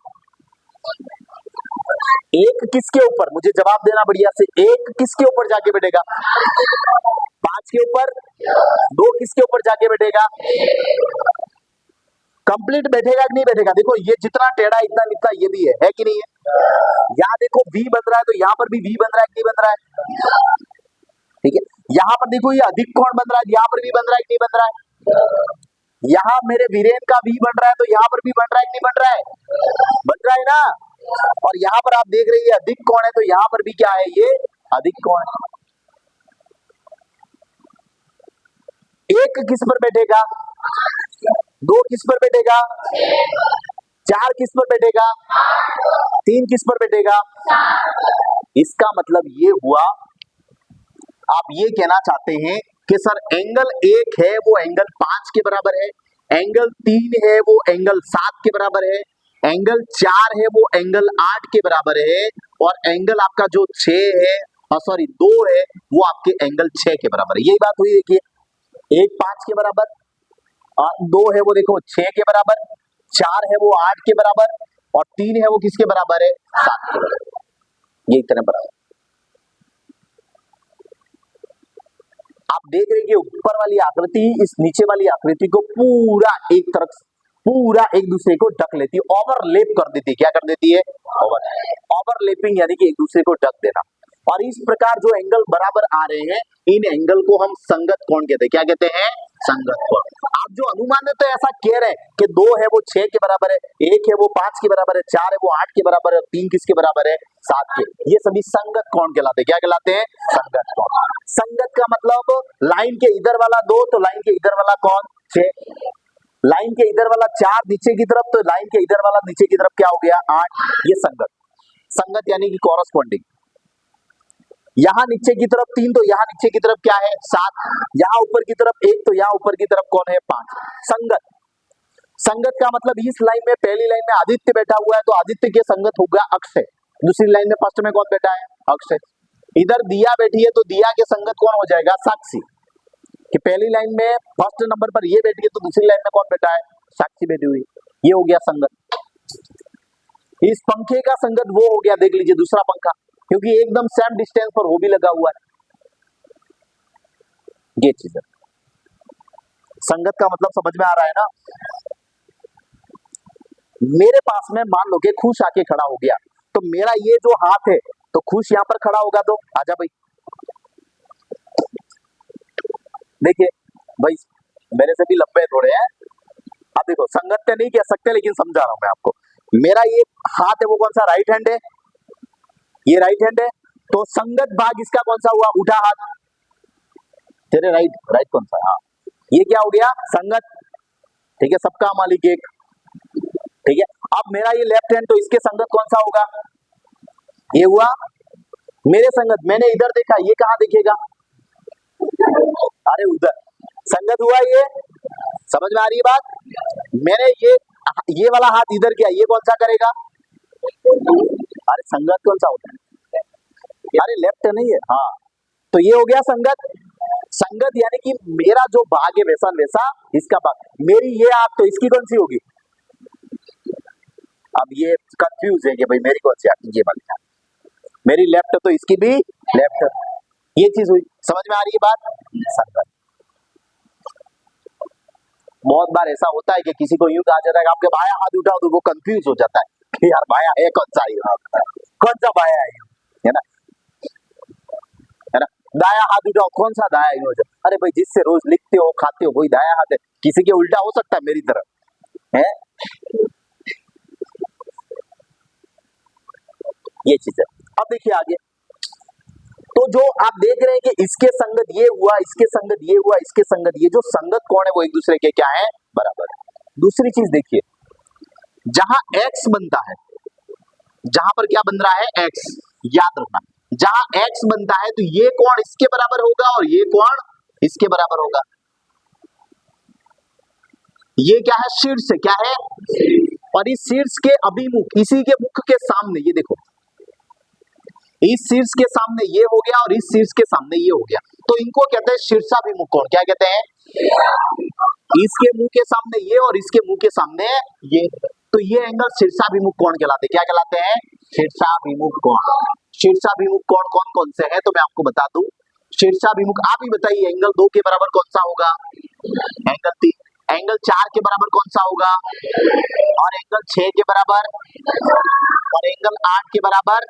1 किसके ऊपर, मुझे जवाब देना बढ़िया से, 1 किसके ऊपर जाके बैठेगा? 5 के ऊपर। 2 किसके ऊपर जाके बैठेगा? कंप्लीट बैठेगा कि नहीं बैठेगा? देखो ये जितना टेढ़ा इतना इतना ये भी है कि नहीं है? यहाँ देखो V बन रहा है तो यहाँ पर भी V बन रहा है कि नहीं बन रहा है? ठीक है, यहाँ पर देखो ये अधिक कोण बन रहा है, यहाँ पर भी बन रहा है कि नहीं बन रहा है? यहाँ मेरे वीरेन का V बन रहा है तो यहाँ पर भी बन रहा है कि नहीं बन रहा है? बन रहा है ना। और यहाँ पर आप देख रहे हैं अधिक कोण है तो यहाँ पर भी क्या है, ये अधिक कोण है। 1 किस पर बैठेगा? 2 किस पर बैठेगा? 4 किस पर बैठेगा? 3 किस पर बैठेगा? इसका मतलब ये हुआ, आप ये कहना चाहते हैं कि सर एंगल 1 है वो एंगल 5 के बराबर है, एंगल 3 है वो एंगल 7 के बराबर है, एंगल 4 है वो एंगल 8 के बराबर है, और एंगल आपका जो 6 है, सॉरी 2 है वो आपके एंगल 6 के बराबर है। यही बात हुई, देखिए 1 5 के बराबर, 2 है वो देखो 6 के बराबर, 4 है वो 8 के बराबर, और 3 है वो किसके बराबर है? 7 के बराबर। ये इतने बराबर। आप देख रहे हैं कि ऊपर वाली आकृति इस नीचे वाली आकृति को पूरा एक तरफ, पूरा एक दूसरे को ढक लेती है, ओवरलैप कर देती है। क्या कर देती है? ओवरलैपिंग, यानी कि एक दूसरे को ढक देना। और इस प्रकार जो एंगल बराबर आ रहे हैं इन एंगल को हम संगत कोण कहते हैं। क्या कहते हैं? संगत कोण। आप जो अनुमान है तो ऐसा कह रहे हैं कि 2 है वो 6 के बराबर है, 1 है वो 5 के बराबर है, 4 है वो 8 के बराबर है, 3 किसके बराबर है? 7 के। ये सभी संगत कोण कहलाते हैं। क्या कहलाते हैं? संगत कोण। संगत का मतलब लाइन के इधर वाला 2 तो लाइन के इधर वाला कौन? 6। लाइन के इधर वाला 4 नीचे की तरफ तो लाइन के इधर वाला नीचे की तरफ क्या हो गया? 8। ये संगत। संगत यानी कि कॉरस्पॉन्डिंग। यहाँ नीचे की तरफ 3 तो यहाँ नीचे की तरफ क्या है? 7। यहाँ ऊपर की तरफ 1 तो यहाँ ऊपर की तरफ कौन है? 5। संगत। संगत का मतलब इस लाइन में, पहली लाइन में आदित्य बैठा हुआ है तो आदित्य के संगत होगा अक्षय। दूसरी लाइन में फर्स्ट में कौन बैठा है? अक्षय। इधर दिया बैठी है तो दिया के संगत कौन हो जाएगा? साक्षी। कि पहली लाइन में फर्स्ट नंबर पर ये बैठी है तो दूसरी लाइन में कौन बैठा है? साक्षी बैठी हुई। ये हो गया संगत। इस पंखे का संगत वो हो गया, देख लीजिए दूसरा पंखा, क्योंकि एकदम सेम डिस्टेंस पर वो भी लगा हुआ है। ये चीज है संगत का मतलब, समझ में आ रहा है ना। मेरे पास में मान लो कि खुश आके खड़ा हो गया तो मेरा ये जो हाथ है तो खुश यहां पर खड़ा होगा तो आजा भाई, देखिए भाई मेरे से भी लंबे थोड़े हैं। अब देखो संगत तो नहीं कह सकते लेकिन समझा रहा हूं मैं आपको। मेरा ये हाथ है वो कौन सा? राइट हैंड है, ये राइट हैंड है, तो संगत भाग इसका कौन सा हुआ? उठा हाथ, तेरे राइट, राइट कौन सा? हाँ, ये क्या हो गया? संगत। ठीक है, सबका मालिक एक। ठीक है, अब मेरा ये लेफ्ट हैंड, तो इसके संगत कौन सा होगा? ये हुआ मेरे संगत। मैंने इधर देखा, ये कहां देखेगा? अरे उधर संगत हुआ ये। समझ में आ रही है बात? मैंने ये वाला हाथ इधर किया, ये कौन सा करेगा? अरे संगत कौन सा होता है? अरे लेफ्ट नहीं है। हाँ, तो ये हो गया संगत। संगत यानी कि मेरा जो भाग है वैसा वैसा इसका भाग। मेरी ये हाथ, तो इसकी कौन सी होगी? अब ये कंफ्यूज है कि भाई मेरी कौन सी हाथ? ये वाली हाथ मेरी लेफ्ट, तो इसकी भी लेफ्ट। ये चीज हुई। समझ में आ रही है बात? संगत। बहुत बार ऐसा होता है कि किसी को यूं कहा जाता है कि आपके बाया हाथ उठाओ, तो वो कंफ्यूज हो जाता है कि यार बाया है कौन सा? कौन सा बाया है ना? है ना? दाया हाथ उठाओ, कौन सा दाया यूं? अरे भाई, जिससे रोज लिखते हो खाते हो वही दाया हाथ है। किसी के उल्टा हो सकता है मेरी तरह है। ये चीज है। अब देखिए आगे, तो जो आप देख रहे हैं कि इसके संगत ये हुआ, इसके संगत ये हुआ, इसके संगत ये, जो संगत कौन है वो एक दूसरे के क्या है? बराबर। दूसरी चीज देखिए, जहां एक्स बनता है, जहां पर क्या बन रहा है? एक्स। याद रखना, जहां एक्स बनता है तो ये कोण इसके बराबर होगा और ये कोण इसके बराबर होगा। ये क्या है? शीर्ष है। क्या है? और इस शीर्ष के अभिमुख, इसी के मुख के सामने, ये देखो, इस शीर्ष के सामने ये हो गया और इस शीर्ष के सामने ये हो गया, तो इनको कहते हैं शीर्षाभिमुख कोण। क्या कहते हैं? इसके मुंह के सामने ये और इसके मुंह के सामने ये, तो ये एंगल शीर्षाभिमुख कोण कहलाते हैं। क्या कहलाते हैं? शीर्षाभिमुख कोण। शीर्षाभिमुख कोण कौन कौन से हैं तो मैं आपको बता दूं। शीर्षाभिमुख, आप ही बताइए, एंगल 2 के बराबर कौन सा होगा? एंगल 3। एंगल 4 के बराबर कौन सा होगा? और एंगल 6 के बराबर, और एंगल 8 के बराबर।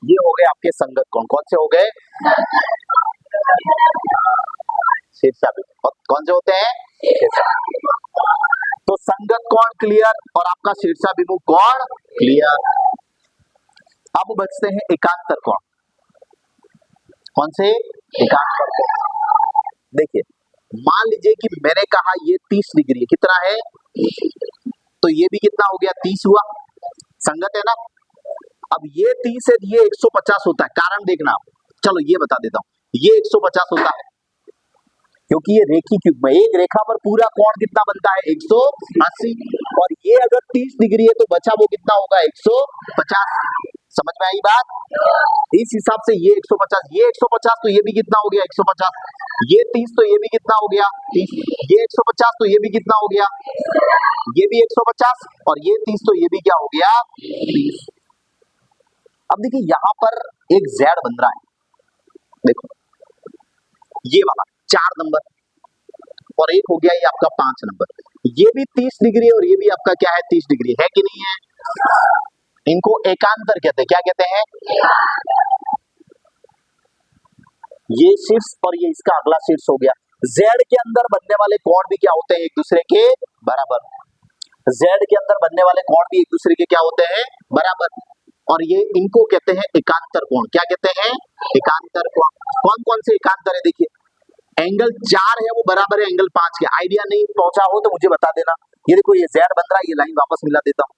ये हो गए आपके संगत कोण। कौन से हो गए? शीर्षाभिमुख। कौन से होते हैं? तो संगत कोण क्लियर और आपका शीर्षाभिमुख कोण क्लियर। अब बचते हैं एकांतर कोण। कौन से? एकांतर कोण। देखिए, मान लीजिए कि मैंने कहा ये 30 डिग्री है। कितना है? तो ये भी कितना हो गया? 30 हुआ। संगत है ना? अब ये 30 है, ये 150 होता है। कारण देखना आप। चलो ये बता देता हूं, ये 150 होता है क्योंकि ये रेखी क्यूब में एक रेखा पर पूरा कोण कितना बनता है? 180। और ये अगर 30 डिग्री है तो बचा वो कितना होगा? 150। समझ में आई बात? इस हिसाब से ये 150, ये 150, तो ये भी कितना हो गया? 150। ये 30, तो ये भी कितना हो गया? 30। ये 150, तो ये भी कितना हो गया? ये भी 150। और ये 30, तो ये भी क्या हो गया? 30। अब देखिए, यहां पर एक जेड बन रहा है। देखो, ये वाला 4 नंबर और एक हो गया ये आपका 5 नंबर। ये भी 30 डिग्री और ये भी आपका क्या है? 30 डिग्री है कि नहीं है? इनको एकांतर कहते हैं। क्या कहते हैं? ये शीर्ष और ये इसका अगला शीर्ष हो गया। जेड के अंदर बनने वाले कोण भी क्या होते हैं? एक दूसरे के बराबर। जेड के अंदर बनने वाले कोण भी एक दूसरे के क्या होते हैं? बराबर। और ये इनको कहते हैं एकांतर कोण। क्या कहते हैं? एकांतर कोण। कौन कौन से एकांतर है? देखिए, एंगल 4 है वो बराबर है एंगल 5 के। आइडिया नहीं पहुंचा हो तो मुझे बता देना। ये देखो, ये जेड बन रहा है, ये लाइन वापस मिला देता हूं।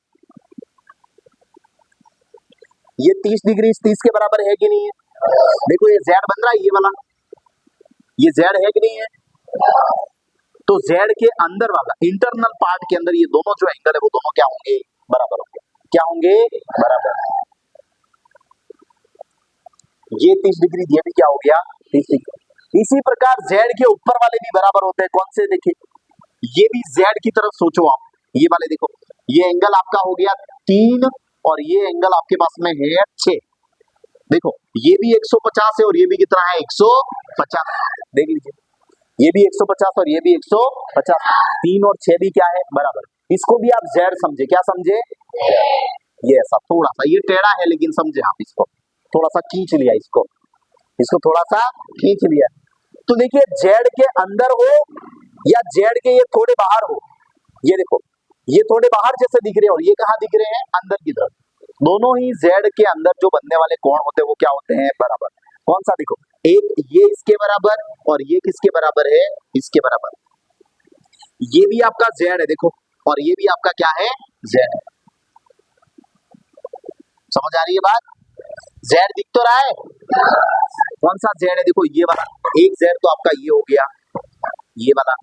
ये 30 डिग्री इस 30 के बराबर है कि नहीं है? देखो, ये जेड बन रहा है, ये वाला, ये जेड है कि नहीं है? तो जेड के अंदर वाला इंटरनल पार्ट के अंदर ये दोनों जो एंगल है वो दोनों क्या होंगे? बराबर होंगे। क्या होंगे? बराबर। ये 30 डिग्री, ये भी क्या हो गया? 30 डिग्री। इसी प्रकार जेड के ऊपर वाले भी बराबर होते हैं। कौन से? देखिए, ये भी जेड की तरफ सोचो आप। ये वाले देखो, ये एंगल आपका हो गया 3 और ये एंगल आपके पास में है 6। देखो, ये भी 150 है और ये भी कितना है? 150। देख लीजिए, ये भी 150 और ये भी 150। 3 और 6 भी क्या है? बराबर। इसको भी आप जेड समझे। क्या समझे? ये ऐसा थोड़ा सा ये टेढ़ा है, लेकिन समझे आप इसको, थोड़ा सा खींच लिया इसको थोड़ा सा खींच लिया। तो देखिए, जेड के अंदर हो या जेड के ये थोड़े बाहर हो, ये देखो, ये थोड़े बाहर जैसे दिख रहे हैं और ये कहां दिख रहे हैं? अंदर की तरफ। दोनों ही जेड के अंदर जो बनने वाले कोण होते हैं वो क्या होते हैं, बराबर। कौन सा, देखो एक ये इसके बराबर और ये किसके बराबर है, इसके बराबर। ये भी आपका जेड है देखो, और ये भी आपका क्या है, जेड है। समझ आ रही है बात, जेड दिख तो रहा है, कौन सा जेड है, देखो ये वाला, एक जेड तो आपका ये हो गया, ये वाला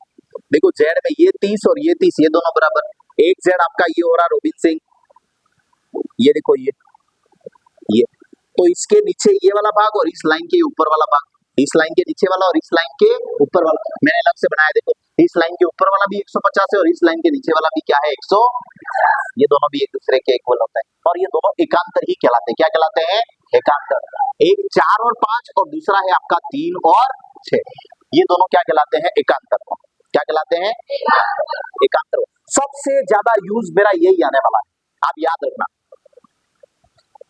देखो जेड में ये 30 और ये 30, ये दोनों बराबर। एक जेड आपका ये हो रहा रोबिन सिंह, ये देखो ये तो इसके नीचे ये वाला भाग और इस लाइन के ऊपर वाला भाग, इस लाइन के नीचे वाला और इस लाइन के ऊपर वाला मैंने अलग से बनाया, देखो इस लाइन के ऊपर वाला भी 150 है और इस लाइन के नीचे वाला भी क्या है 100, ये दोनों भी एक दूसरे के इक्वल होते हैं और ये दोनों एकांतर ही कहलाते हैं। क्या कहलाते हैं, एकांतर। एक 4 और 5 और दूसरा है आपका 3 और 6, ये दोनों क्या कहलाते हैं, एकांतर कोण। क्या कहलाते हैं, एकांतर कोण। सबसे ज्यादा यूज मेरा यही आने वाला है, आप याद रखना।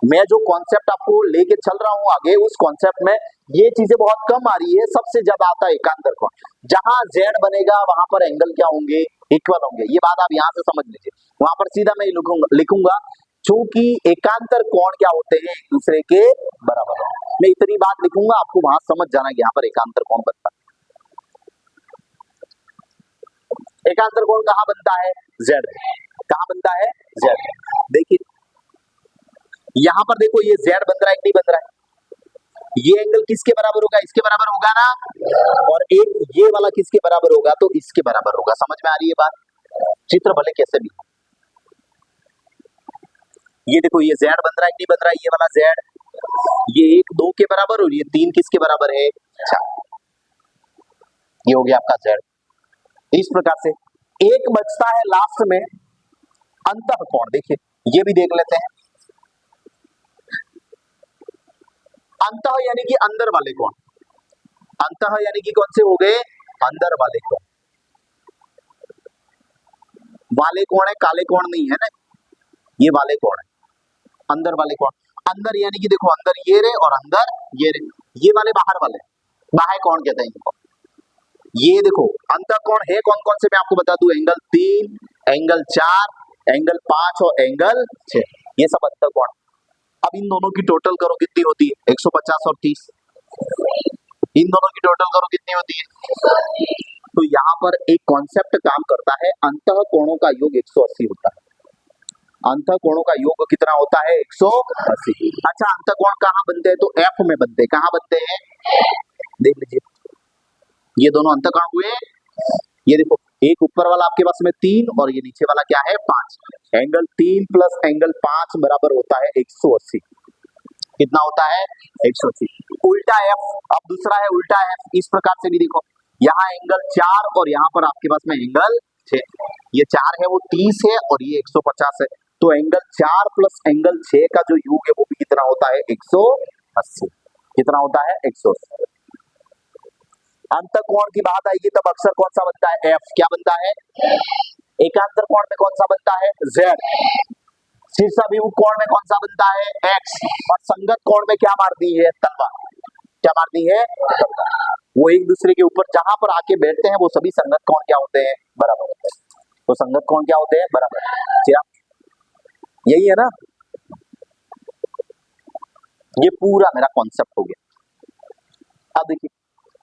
मैं जो कॉन्सेप्ट आपको लेके चल रहा हूं आगे, उस कॉन्सेप्ट में ये चीजें बहुत कम आ रही है, सबसे ज्यादा आता है एकांतर कोण। जहां जेड बनेगा वहां पर एंगल क्या होंगे, इक्वल होंगे। ये बात आप यहां से समझ लीजिए, वहां पर सीधा मैं लिखूंगा चूंकि एकांतर कोण क्या होते हैं, एक दूसरे के बराबर हो। मैं इतनी बात लिखूंगा, आपको वहां समझ जाना कि यहाँ पर एकांतर कोण बनता है। एकांतर कोण कहां बनता है, जेड। कहां बनता है, जेड। देखिए यहां पर देखो ये जेड बन रहा है कि नहीं बन रहा है, ये एंगल किसके बराबर होगा, इसके बराबर होगा ना, और एक ये वाला किसके बराबर होगा, तो इसके बराबर होगा। समझ में आ रही है बात, चित्र भले कैसे भी। ये देखो ये जेड बन रहा है कि नहीं बन रहा है, ये वाला जेड, ये 1 2 के बराबर और ये 3 किसके बराबर है, 4। ये हो गया आपका जेड। इस प्रकार से एक बचता है लास्ट में अंतः कोण। देखिए ये भी देख लेते हैं, अंतः यानी कि अंदर वाले कोण, अंतः यानी कि कौन से हो गए, अंदर वाले कोण। वाले कोण है, काले कोण नहीं है ना, ये वाले कोण है, अंदर वाले कोण। अंदर यानी कि देखो अंदर ये रे और अंदर ये रे, ये वाले बाहर वाले, बाह्य कोण कहते हैं इनको। ये देखो अंतः कोण है कौन कौन से, मैं आपको बता दूं, एंगल 3, एंगल 4, एंगल 5 और एंगल 6, ये सब अंतः कोण। अब इन दोनों की टोटल करो कितनी होती है, 150 और 30। इन दोनों की टोटल करो कितनी होती है, तो यहाँ पर एक कॉन्सेप्ट काम करता है, अंतः कोणों का योग 180 होता है। अंतः कोणों का योग कितना होता है, 180। अच्छा अंतः कोण कहाँ बनते हैं, तो एफ में बनते हैं। कहाँ बनते हैं, देख लीजिए, ये दोनों अंतः कोण हुए, ये देखो एक ऊपर वाला आपके पास में 3 और ये नीचे वाला क्या है 5। एंगल 3 प्लस एंगल 5 बराबर होता है 180। कितना होता है, 180। उल्टा एफ, अब दूसरा है उल्टा एफ। इस प्रकार से भी देखो, यहाँ एंगल 4 और यहाँ पर आपके पास में एंगल 6। ये 4 है वो 30 है और ये 150 है, तो एंगल 4 प्लस एंगल 6 का जो योग है वो भी कितना होता है, 180। कितना होता है, 180। अंतः कोण की बात आएगी तब अक्सर कौन सा बनता है, एफ। क्या बनता है, एकांतर कोण में कौन सा बनता है, जेड। शीर्षाभिमुख कोण में कौन सा बनता है, एक्स। और संगत कोण में क्या मारती है, तलवार। क्या मारती है, तलवार। वो एक दूसरे के ऊपर जहां पर आके बैठते हैं वो सभी संगत कोण क्या होते हैं, बराबर होते हैं। तो संगत कोण क्या होते हैं, बराबर। यही है ना, ये पूरा मेरा कॉन्सेप्ट हो गया। अब देखिए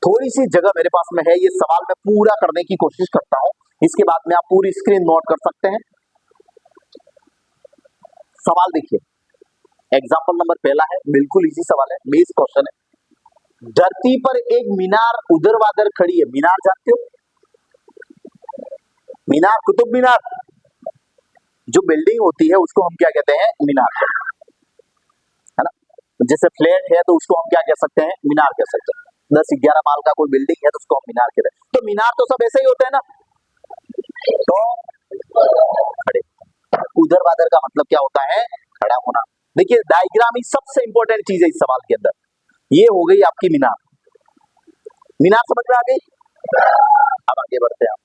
थोड़ी सी जगह मेरे पास में है, ये सवाल मैं पूरा करने की कोशिश करता हूं, इसके बाद में आप पूरी स्क्रीन नोट कर सकते हैं। सवाल देखिए, एग्जाम्पल नंबर पहला है, बिल्कुल इजी सवाल है, बेस क्वेश्चन है। धरती पर एक मीनार उर्ध्वाधर खड़ी है। मीनार जानते हो, मीनार, कुतुब मीनार, जो बिल्डिंग होती है उसको हम क्या कहते हैं, मीनार, है ना। जैसे फ्लैट है तो उसको हम क्या कह सकते हैं, मीनार कह सकते हैं। 10-11 माल का कोई बिल्डिंग है तो उसको हम मीनार कहते हैं। तो मीनार तो सब ऐसे ही होते हैं ना, तो खड़े। ऊर्ध्वाधर का मतलब क्या होता है, खड़ा होना। देखिए डायग्राम ही सबसे इंपॉर्टेंट चीज है इस सवाल के अंदर। ये हो गई आपकी मीनार, मीनार समझ में आ गई। अब आगे बढ़ते हैं,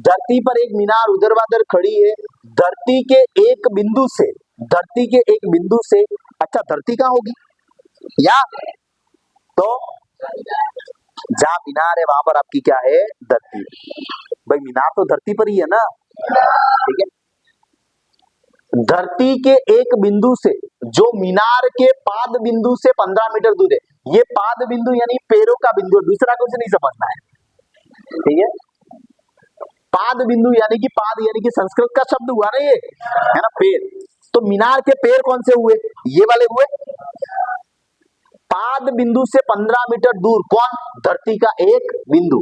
धरती पर एक मीनार ऊर्ध्वाधर खड़ी है, धरती के एक बिंदु से, धरती के एक बिंदु से, अच्छा धरती कहाँ होगी, या तो जहां मीनार है वहां पर आपकी क्या है, धरती। भाई मीनार तो धरती पर ही है ना, ठीक है। धरती के एक बिंदु से जो मीनार के पाद बिंदु से 15 मीटर दूर है, ये पाद बिंदु यानी पैरों का बिंदु, दूसरा कुछ नहीं समझना है, ठीक है। पाद बिंदु यानी कि पाद यानी कि संस्कृत का शब्द हुआ ना, ये है ना, पैर। तो मीनार के पैर कौन से हुए? ये वाले हुए। पाद बिंदु से 15 मीटर दूर कौन? धरती का एक बिंदु।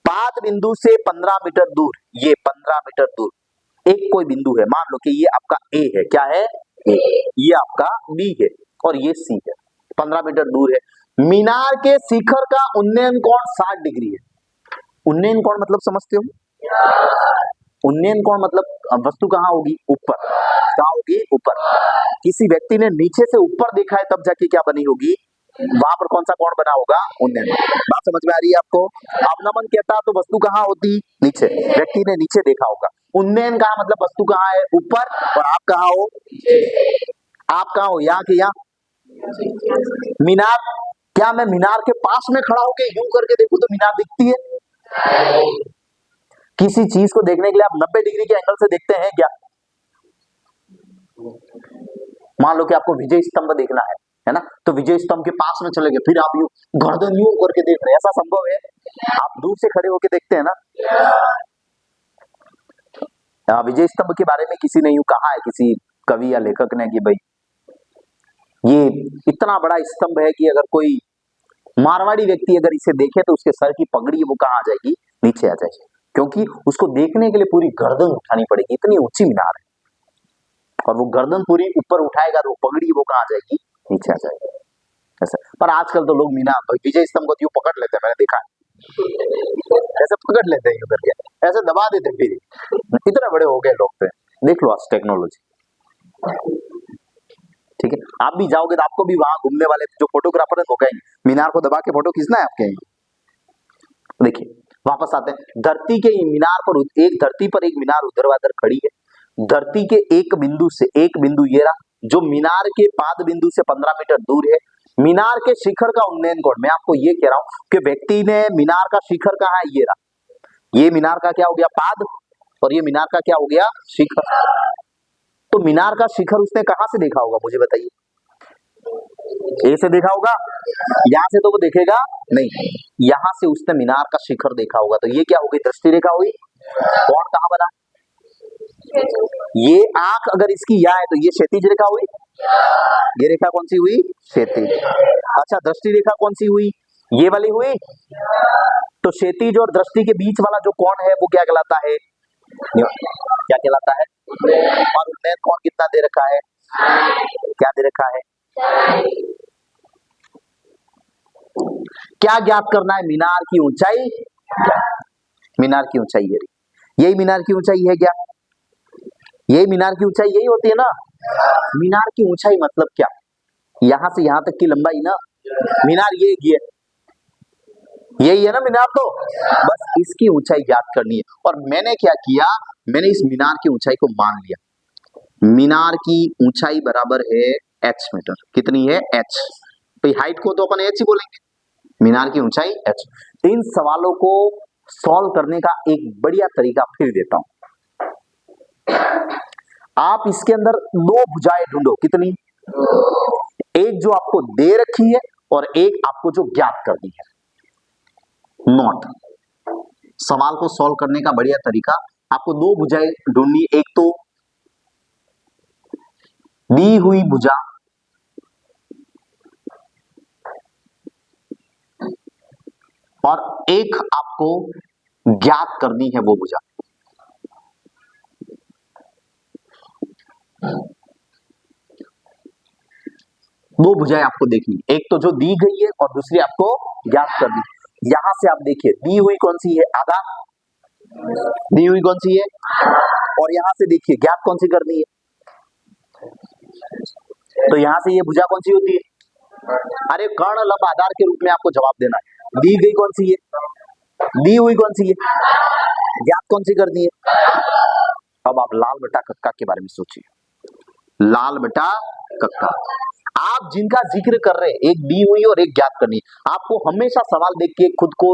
पाद बिंदु से 15 मीटर दूर, ये 15 मीटर दूर एक कोई बिंदु है, मान लो कि ये आपका ए है, क्या है? ए। ये आपका बी है और ये सी है, 15 मीटर दूर है। मीनार के शिखर का उन्नयन कोण 60 डिग्री है। उन्नयन कोण मतलब समझते हो? उन्नयन कोण मतलब वस्तु कहाँ होगी? ऊपर। कहाँ होगी? ऊपर। किसी व्यक्ति ने नीचे से ऊपर देखा है तब जाके क्या बनी होगी? वहां पर कौन सा कोण बना होगा? उन्नयन। बात समझ में आ रही है आपको? अवनमन कहता तो वस्तु कहाँ होती? नीचे। व्यक्ति ने नीचे देखा होगा। उन्नयन कहा मतलब वस्तु कहाँ है? ऊपर। और आप कहाँ हो? आप कहाँ हो? यहाँ के यहाँ। मीनार, क्या मैं मीनार के पास में खड़ा होके यूं करके देखूं तो मीनार दिखती है? किसी चीज को देखने के लिए आप 90 डिग्री के एंगल से देखते हैं क्या? मान लो कि आपको विजय स्तंभ देखना है ना, तो विजय स्तंभ के पास में चले गए, फिर आप यूं गर्दन यूं करके देख रहे हैं, ऐसा संभव है? आप दूर से खड़े होके देखते हैं ना। विजय स्तंभ के बारे में किसी ने यूं कहा है, किसी कवि या लेखक ने, कि भाई ये इतना बड़ा स्तंभ है कि अगर कोई मारवाड़ी व्यक्ति अगर इसे देखे तो उसके सर की पगड़ी वो कहाँ आ जाएगी? नीचे आ जाएगी, क्योंकि उसको देखने के लिए पूरी गर्दन उठानी पड़ेगी, इतनी ऊंची मीनार है। और वो गर्दन पूरी ऊपर उठाएगा तो पगड़ी वो कहाँ आ जाएगी? नीचे आ जाएगी। ऐसा। पर आजकल तो लोग मीनार विजय स्तंभ को यूं पकड़ लेते हैं, मैंने देखा है, ऐसे पकड़ लेते हैं यूं करके, ऐसे दबा देते फिर, इतने बड़े हो गए लोग थे। देख लो आज टेक्नोलॉजी, ठीक है। आप भी जाओगे तो आपको भी वहां घूमने वाले जो फोटोग्राफर है वो कहेंगे मीनार को दबा के फोटो खींचना है आपके। देखिए वापस आते हैं, धरती के मीनार पर एक धरती पर एक मीनार ऊर्ध्वाधर खड़ी है। धरती के एक बिंदु से, एक बिंदु ये रहा जो मीनार के पाद बिंदु से 15 मीटर दूर है। मीनार के शिखर का उन्नयन कोण, मैं आपको ये कह रहा हूं कि व्यक्ति ने मीनार का शिखर कहा है? ये रहा। ये मीनार का क्या हो गया? पाद। और ये मीनार का क्या हो गया? शिखर। तो मीनार का शिखर उसने कहां से देखा होगा? मुझे बताइए। ए से देखा होगा? यहां से तो वो देखेगा नहीं, यहां से उसने मीनार का शिखर देखा होगा। तो ये क्या हो गई? दृष्टि रेखा हुई। कोण कहां बना? ये आंख अगर इसकी यह है तो ये क्षैतिज रेखा हुई। ये रेखा कौन सी हुई? क्षैतिज। अच्छा, दृष्टि रेखा कौन सी हुई? ये वाली हुई। तो क्षैतिज और दृष्टि के बीच वाला जो कोण है वो क्या कहलाता है? क्या कहलाता है? और उन्नयन कोण कितना दे रखा है? क्या दे रखा है? क्या ज्ञात करना है? मीनार की ऊंचाई। मीनार की ऊंचाई है, यही मीनार की ऊंचाई है क्या? यही मीनार की ऊंचाई यही होती है ना। मीनार की ऊंचाई मतलब क्या? यहां से यहां तक की लंबाई ना। मीनार ये यही है ना मीनार, तो बस इसकी ऊंचाई ज्ञात करनी है। और मैंने क्या किया? मैंने इस मीनार की ऊंचाई को मान लिया। मीनार की ऊंचाई बराबर है h मीटर। कितनी है? h। तो हाइट को तो अपन h ही बोलेंगे, मीनार की ऊंचाई h। तो इन सवालों को सॉल्व करने का एक बढ़िया तरीका फिर देता हूं। आप इसके अंदर दो भुजाएं ढूंढो। कितनी? एक जो आपको दे रखी है और एक आपको जो ज्ञात करनी है। नोट, सवाल को सॉल्व करने का बढ़िया तरीका, आपको दो भुजाएं ढूंढनी, एक तो दी हुई भुजा और एक आपको ज्ञात करनी है वो भुजा। दो भुजाएं आपको देखनी, एक तो जो दी गई है और दूसरी आपको ज्ञात करनी। यहां से आप देखिए, दी हुई कौन सी है? आधा। दी हुई कौन सी है? और यहां से देखिए ज्ञात कौन सी करनी है? तो यहां से ये भुजा कौन सी होती है? अरे कर्ण लंब आधार के रूप में आपको जवाब देना है। दी गई कौन सी है? दी हुई कौन सी है? ज्ञात कौन सी करनी है? अब आप लाल बटा कक्का के बारे में सोचिए। लाल बटा कक्का, आप जिनका जिक्र कर रहे हैं, एक दी हुई और एक ज्ञात करनी, आपको हमेशा सवाल देख के खुद को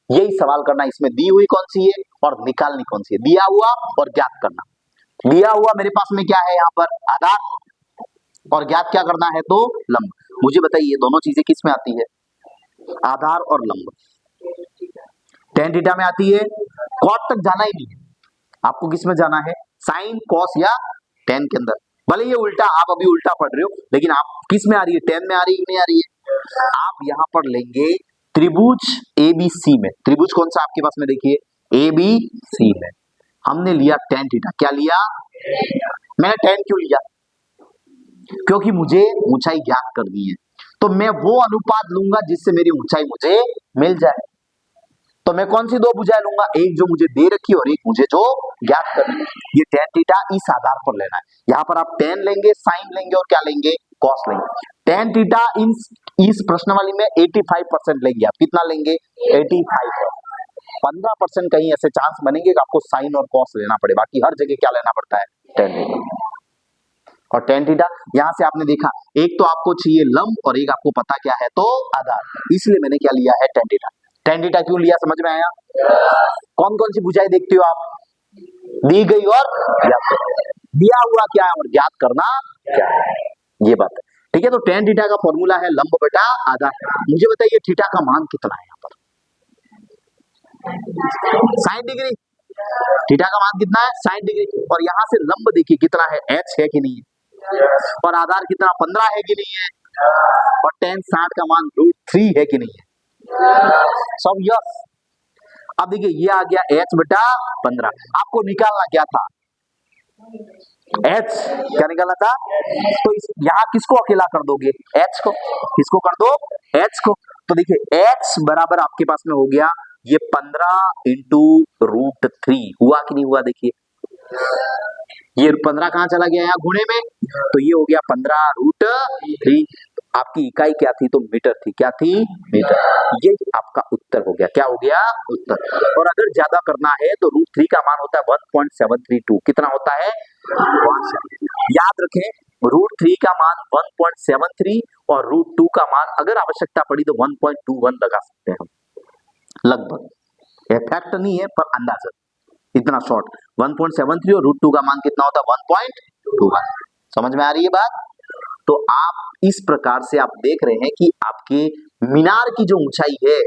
यही सवाल करना, इसमें दी हुई कौन सी है और निकालनी कौन सी है, दिया हुआ और ज्ञात करना। दिया हुआ मेरे पास में क्या है यहाँ पर आधार और ज्ञात क्या करना है तो लंब। मुझे बताइए दोनों चीजें किस में आती है, आधार और लंब। टेन थीटा में आती है, कॉट तक जाना ही नहीं है आपको, किस में जाना है साइन कॉस या टेन के अंदर। भले ये उल्टा, आप अभी उल्टा पढ़ रहे हो, लेकिन आप किस में आ रही है, टेन में आ रही है नहीं आ रही है। आप यहाँ पर लेंगे त्रिभुज एबीसी में, त्रिभुज कौन सा आपके पास में देखिए एबीसी में हमने लिया टेन थीटा। क्या लिया, मैंने टेन क्यों लिया, क्योंकि मुझे ऊंचाई ज्ञात करनी है, तो मैं वो अनुपात लूंगा जिससे मेरी ऊंचाई मुझे मिल जाए। तो मैं कौन सी दो भुजाएं लूंगा, एक जो मुझे दे रखी और एक मुझे जो ज्ञात करनी है। ये tan थीटा इस आधार पर लेना है। यहाँ पर आप tan लेंगे, साइन लेंगे और क्या लेंगे cos लेंगे। tan थीटा इस प्रश्नावली में 85% लेंगे आप, कितना लेंगे 85%। 15% कहीं ऐसे चांस बनेंगे कि आपको साइन और cos लेना पड़े, बाकी हर जगह क्या लेना पड़ता है tan थीटा। और tan थीटा यहाँ से आपने देखा, एक तो आपको चाहिए लंब और एक आपको पता क्या है तो आधार, इसलिए मैंने क्या लिया है tan थीटा। tan थीटा क्यों लिया समझ में आया। कौन कौन सी भुजाएं देखते हो आप, दी गई और ज्ञात, दिया हुआ क्या है और ज्ञात करना क्या है, ये बात है। ठीक है, तो tan थीटा का फॉर्मूला है लंब बटा आधार। मुझे बताइए थीटा का मान कितना है यहाँ पर, 60 डिग्री। थीटा का मान कितना है 60 डिग्री। और यहाँ से लंब देखिए कितना है, h है कि नहीं है, और आधार कितना 15 है कि नहीं है, और tan 60 का मान √3 है कि नहीं है, सब यस। अब देखिए ये आ गया h बटा 15, आपको निकालना क्या था h, क्या निकालना था, तो यहाँ किसको अकेला कर दोगे h को, किसको कर दो h को। तो देखिए h बराबर आपके पास में हो गया ये 15 इंटू √3, हुआ कि नहीं हुआ, देखिए ये 15 कहां चला गया यहाँ गुणे में, तो ये हो गया 15√3। आपकी इकाई क्या थी तो मीटर थी, क्या थी मीटर। ये आपका उत्तर हो गया, क्या हो गया उत्तर। और अगर ज्यादा करना है तो √3 का मान होता है 1.732, कितना होता है 1.7। याद रखें √3 का मान 1.73 और √2 का मान अगर आवश्यकता पड़ी तो 1.21 लगा सकते हैं हम, लगभग, यह फैक्ट नहीं है पर अंदाजा इतना शॉर्ट। 1.73 और √2 का मान कितना होता है 1.21, समझ में आ रही है बात। तो आप इस प्रकार से आप देख रहे हैं कि आपके मीनार की जो ऊंचाई है,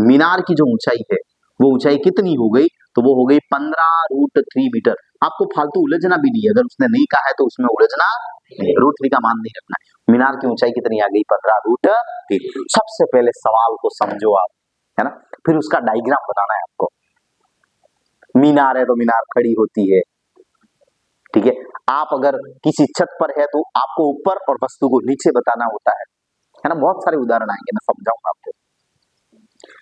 मीनार की जो ऊंचाई है वो ऊंचाई कितनी हो गई, तो वो हो गई 15√3 मीटर। आपको फालतू उलझना भी नहीं है, अगर उसने नहीं कहा है तो उसमें उलझना नहीं, √3 का मान नहीं रखना है। मीनार की ऊंचाई कितनी आ गई 15√3। सबसे पहले सवाल को समझो आप, है ना, फिर उसका डायग्राम बनाना है आपको। मीनार है तो मीनार खड़ी होती है, ठीक है। आप अगर किसी छत पर है तो आपको ऊपर और वस्तु को नीचे बताना होता है ना। बहुत सारे उदाहरण आएंगे, मैं समझाऊंगा आपको।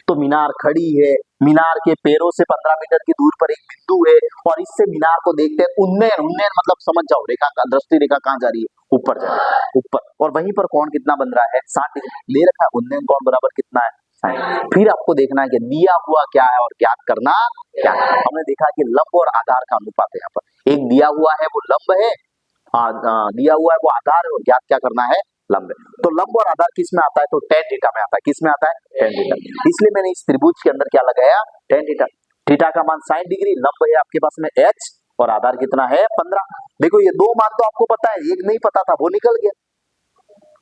तो मीनार खड़ी है, मीनार के पैरों से 15 मीटर की दूर पर एक बिंदु है और इससे मीनार को देखते हैं, उन्नयन, उन्नयन मतलब समझ जाओ, रेखा का दृष्टि रेखा कहाँ जा रही है ऊपर जा रही है, ऊपर। और वहीं पर कोण कितना बन रहा है 60 डिग्री दे रखा है, उन्नयन कोण बराबर कितना है 60। फिर आपको देखना है कि दिया हुआ क्या है और ज्ञात करना क्या है। हमने देखा कि लंब और आधार का अनुपात है, यहाँ पर एक दिया हुआ है वो लंब है, दिया हुआ है वो आधार है और ज्ञात क्या करना है लंब है। तो लंब और आधार किस में आता है तो tan थीटा में आता है, किस में आता है tan थीटा। इसलिए मैंने इस त्रिभुज के अंदर क्या लगाया tan थीटा। थीटा का मान 60 डिग्री, लंब है आपके पास में h और आधार कितना है 15। देखो ये दो मान तो आपको पता है, एक नहीं पता था वो निकल गया,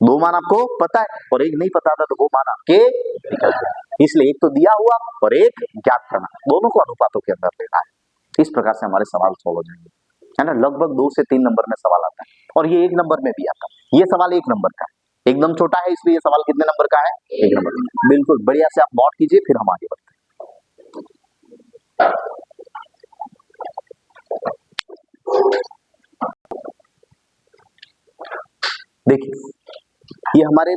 दो मान आपको पता है और एक नहीं पता था तो वो मान आपके निकल गया। इसलिए एक तो दिया हुआ और एक ज्ञात करना, दोनों को अनुपातों के अंदर लेना है। इस प्रकार से हमारे सवाल सॉल्व हो जाएंगे, है ना। लगभग 2 से 3 नंबर में सवाल आता है और ये 1 नंबर में भी आता है। ये सवाल 1 नंबर का है, एकदम छोटा है, इसलिए ये सवाल कितने नंबर का है 1 नंबर का। बिल्कुल बढ़िया से आप नोट कीजिए, फिर हम आगे बढ़ते हैं। देखिए ये हमारे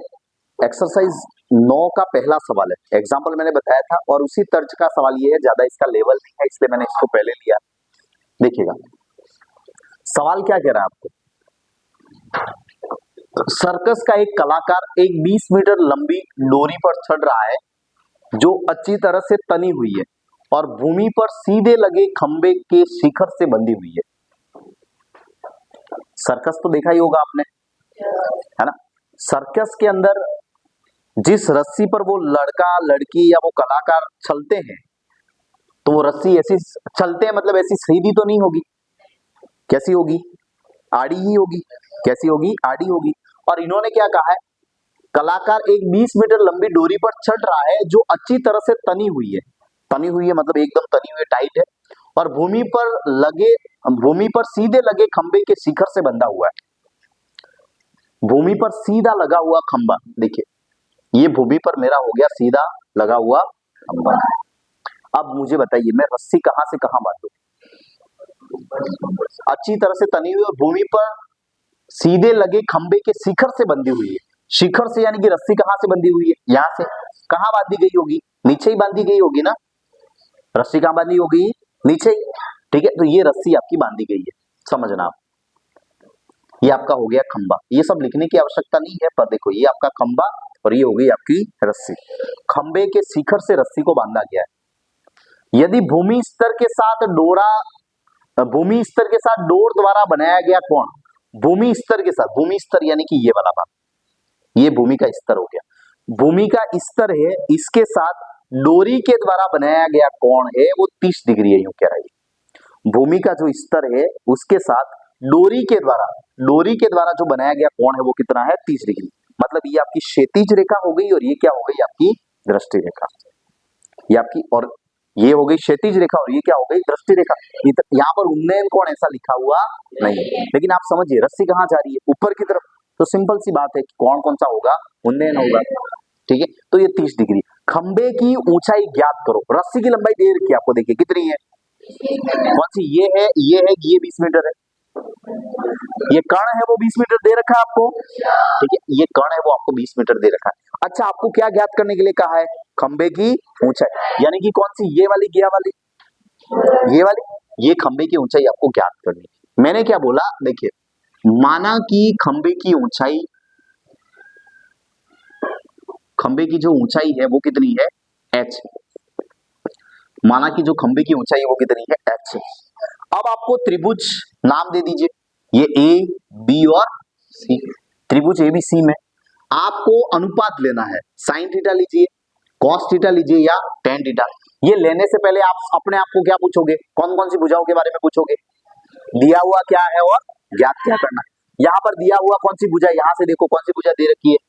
एक्सरसाइज 9 का पहला सवाल है, एग्जाम्पल मैंने बताया था और उसी तर्ज का सवाल ये है, ज्यादा इसका लेवल नहीं है इसलिए मैंने इसको पहले लिया। देखिएगा सवाल क्या कह रहा है आपको। सर्कस का एक कलाकार एक 20 मीटर लंबी डोरी पर चढ़ रहा है जो अच्छी तरह से तनी हुई है और भूमि पर सीधे लगे खंबे के शिखर से बंधी हुई है। सर्कस तो देखा ही होगा आपने, है ना। सर्कस के अंदर जिस रस्सी पर वो लड़का लड़की या वो कलाकार चलते हैं तो वो रस्सी ऐसी चलते हैं, मतलब ऐसी सीधी तो नहीं होगी, कैसी होगी, आड़ी ही होगी। कैसी होगी, आड़ी होगी। और इन्होंने क्या कहा है, कलाकार एक 20 मीटर लंबी डोरी पर चढ़ रहा है जो अच्छी तरह से तनी हुई है। तनी हुई है मतलब एकदम तनी हुई है, टाइट है, और भूमि पर सीधे लगे खंबे के शिखर से बंधा हुआ है। भूमि पर सीधा लगा हुआ खंबा, देखिए ये भूमि पर मेरा हो गया सीधा लगा हुआ खंबा। अब मुझे बताइए मैं रस्सी कहां से कहां बांधूं, अच्छी तरह से तनी हुई और भूमि पर सीधे लगे खंबे के शिखर से बंधी हुई है। शिखर से यानी कि रस्सी कहां से बंधी हुई है, यहां से। कहां बांधी गई होगी, नीचे ही बांधी गई होगी ना, रस्सी कहां बांधी होगी, नीचे ही। ठीक है, तो ये रस्सी आपकी बांधी गई है, समझना आप। ये आपका हो गया खंबा, ये सब लिखने की आवश्यकता नहीं है, पर देखो ये आपका खंबा और ये हो गई आपकी रस्सी। खंबे के शिखर से रस्सी को बांधा गया है। यदि भूमि स्तर के साथ डोर द्वारा बनाया गया कोण, भूमि स्तर के साथ, भूमि स्तर यानी कि ये वाला भाग, ये भूमि का स्तर हो गया। भूमि का स्तर है, इसके साथ डोरी के द्वारा बनाया गया कोण है वो 30 डिग्री है, यूं कह रहा है। भूमि का जो स्तर है उसके साथ डोरी के द्वारा जो बनाया गया कोण है वो कितना है, 30 डिग्री। मतलब ये आपकी क्षैतिज रेखा हो गई और ये क्या हो गई, आपकी दृष्टि रेखा। ये आपकी, और ये हो गई क्षैतिज रेखा और ये क्या हो गई, दृष्टि रेखा। यहाँ पर उन्नयन कोण ऐसा लिखा हुआ नहीं, लेकिन आप समझिए रस्सी कहाँ जा रही है, ऊपर की तरफ। तो सिंपल सी बात है कि कौन कौन सा होगा, उन्नयन होगा। ठीक है, तो ये 30 डिग्री। खंबे की ऊंचाई ज्ञात करो। रस्सी की लंबाई दे रखी है आपको, देखिए कितनी है, कौन सी, ये है, ये 20 मीटर है। ये कर्ण है वो 20 मीटर दे रखा है आपको। ठीक है, ये कर्ण है वो आपको 20 मीटर दे रखा है। अच्छा, आपको क्या ज्ञात करने के लिए कहा है, खंबे की ऊंचाई, यानी कि कौन सी, ये वाली, ये वाली, ये खंबे की ऊंचाई आपको ज्ञात करनी। मैंने क्या बोला, देखिए माना कि खंबे की ऊंचाई, खंबे की जो ऊंचाई है वो कितनी है, h। माना कि जो खंबे की ऊंचाई है वो कितनी है, h। अब आपको त्रिभुज नाम दे दीजिए, ये ए बी और सी, त्रिभुज एबीसी में आपको अनुपात लेना है। साइन थीटा लीजिए, कॉस थीटा लीजिए या टेन थीटा। ये लेने से पहले आप अपने आप को क्या पूछोगे, कौन कौन सी भुजाओं के बारे में पूछोगे, दिया हुआ क्या है और ज्ञात क्या करना है। यहाँ पर दिया हुआ कौन सी भुजा, यहाँ से देखो कौन सी भुजा दे रखी है,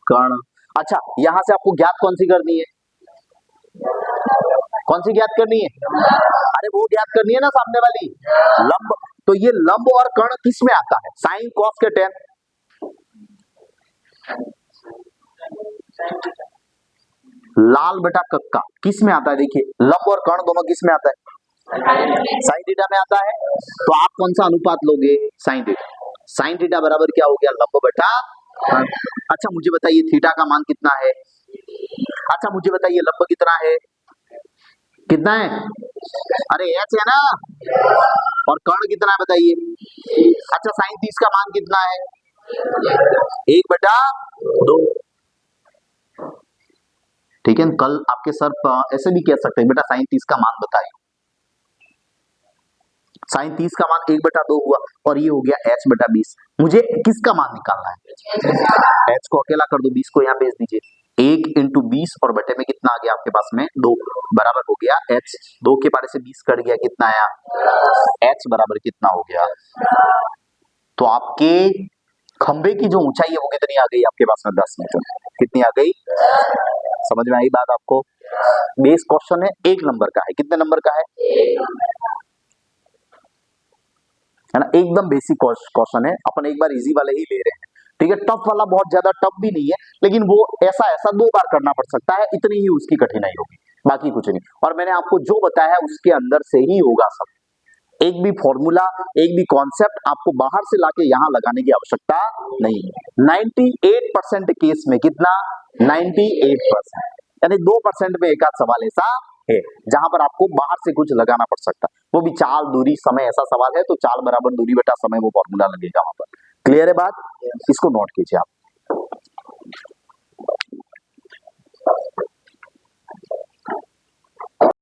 कर्ण। अच्छा, यहां से आपको ज्ञात कौन सी करनी है, कौन सी ज्ञात करनी है, अरे वो ज्ञात करनी है ना सामने वाली, लंब। तो ये लंब और कर्ण किस में आता है, साइन कॉस के टेन। लाल बटा कक्का किस में आता है, देखिए लंब और कर्ण दोनों किस में आता है, साइन थीटा में आता है। तो आप कौन सा अनुपात लोगे, साइन थीटा। साइन थीटा बराबर क्या हो गया, लंब बटा कर्ण। अच्छा मुझे बताइए थीटा का मान कितना है, अच्छा मुझे बताइए लंब कितना है, कितना है, अरे एच है ना, और कर्ण कितना है बताइए। अच्छा साइन 30 का मान कितना है, 1/2। ठीक है, कल आपके सर ऐसे भी कह सकते हैं, बेटा साइन 30 का मान बताइए। साइन 30 का मान 1/2 हुआ और ये हो गया h/20। मुझे किसका मान निकालना है, h को अकेला कर दो, 20 को यहाँ भेज दीजिए। 1 × 20 और बटे में कितना आ गया आपके पास में 2, बराबर हो गया h। 2 के पारे से 20 कट गया, कितना आया, h बराबर कितना हो गया। तो आपके खंबे की जो ऊंचाई है वो कितनी आ गई आपके पास में, 10 मीटर। कितनी आ गई, समझ में आई बात आपको। बेस क्वेश्चन है, 1 नंबर का है, कितने नंबर का है ना, एकदम बेसिक क्वेश्चन है। अपन एक बार इजी वाले ही ले रहे हैं, ठीक है। टफ वाला बहुत ज्यादा टफ भी नहीं है, लेकिन वो ऐसा 2 बार करना पड़ सकता है, इतनी ही उसकी कठिनाई होगी, बाकी कुछ नहीं। और मैंने आपको जो बताया है उसके अंदर से ही होगा सब, एक भी फॉर्मूला, एक भी कॉन्सेप्ट आपको बाहर से लाके यहाँ लगाने की आवश्यकता नहीं है। 98% केस में, कितना, 98%, यानी 2% में एक आध सवाल ऐसा है जहां पर आपको बाहर से कुछ लगाना पड़ सकता है, वो भी चाल, दूरी, समय, ऐसा सवाल है तो चाल बराबर दूरी बटा समय, वो फॉर्मूला लगेगा वहां पर। क्लियर है बात, इसको नोट कीजिए आप।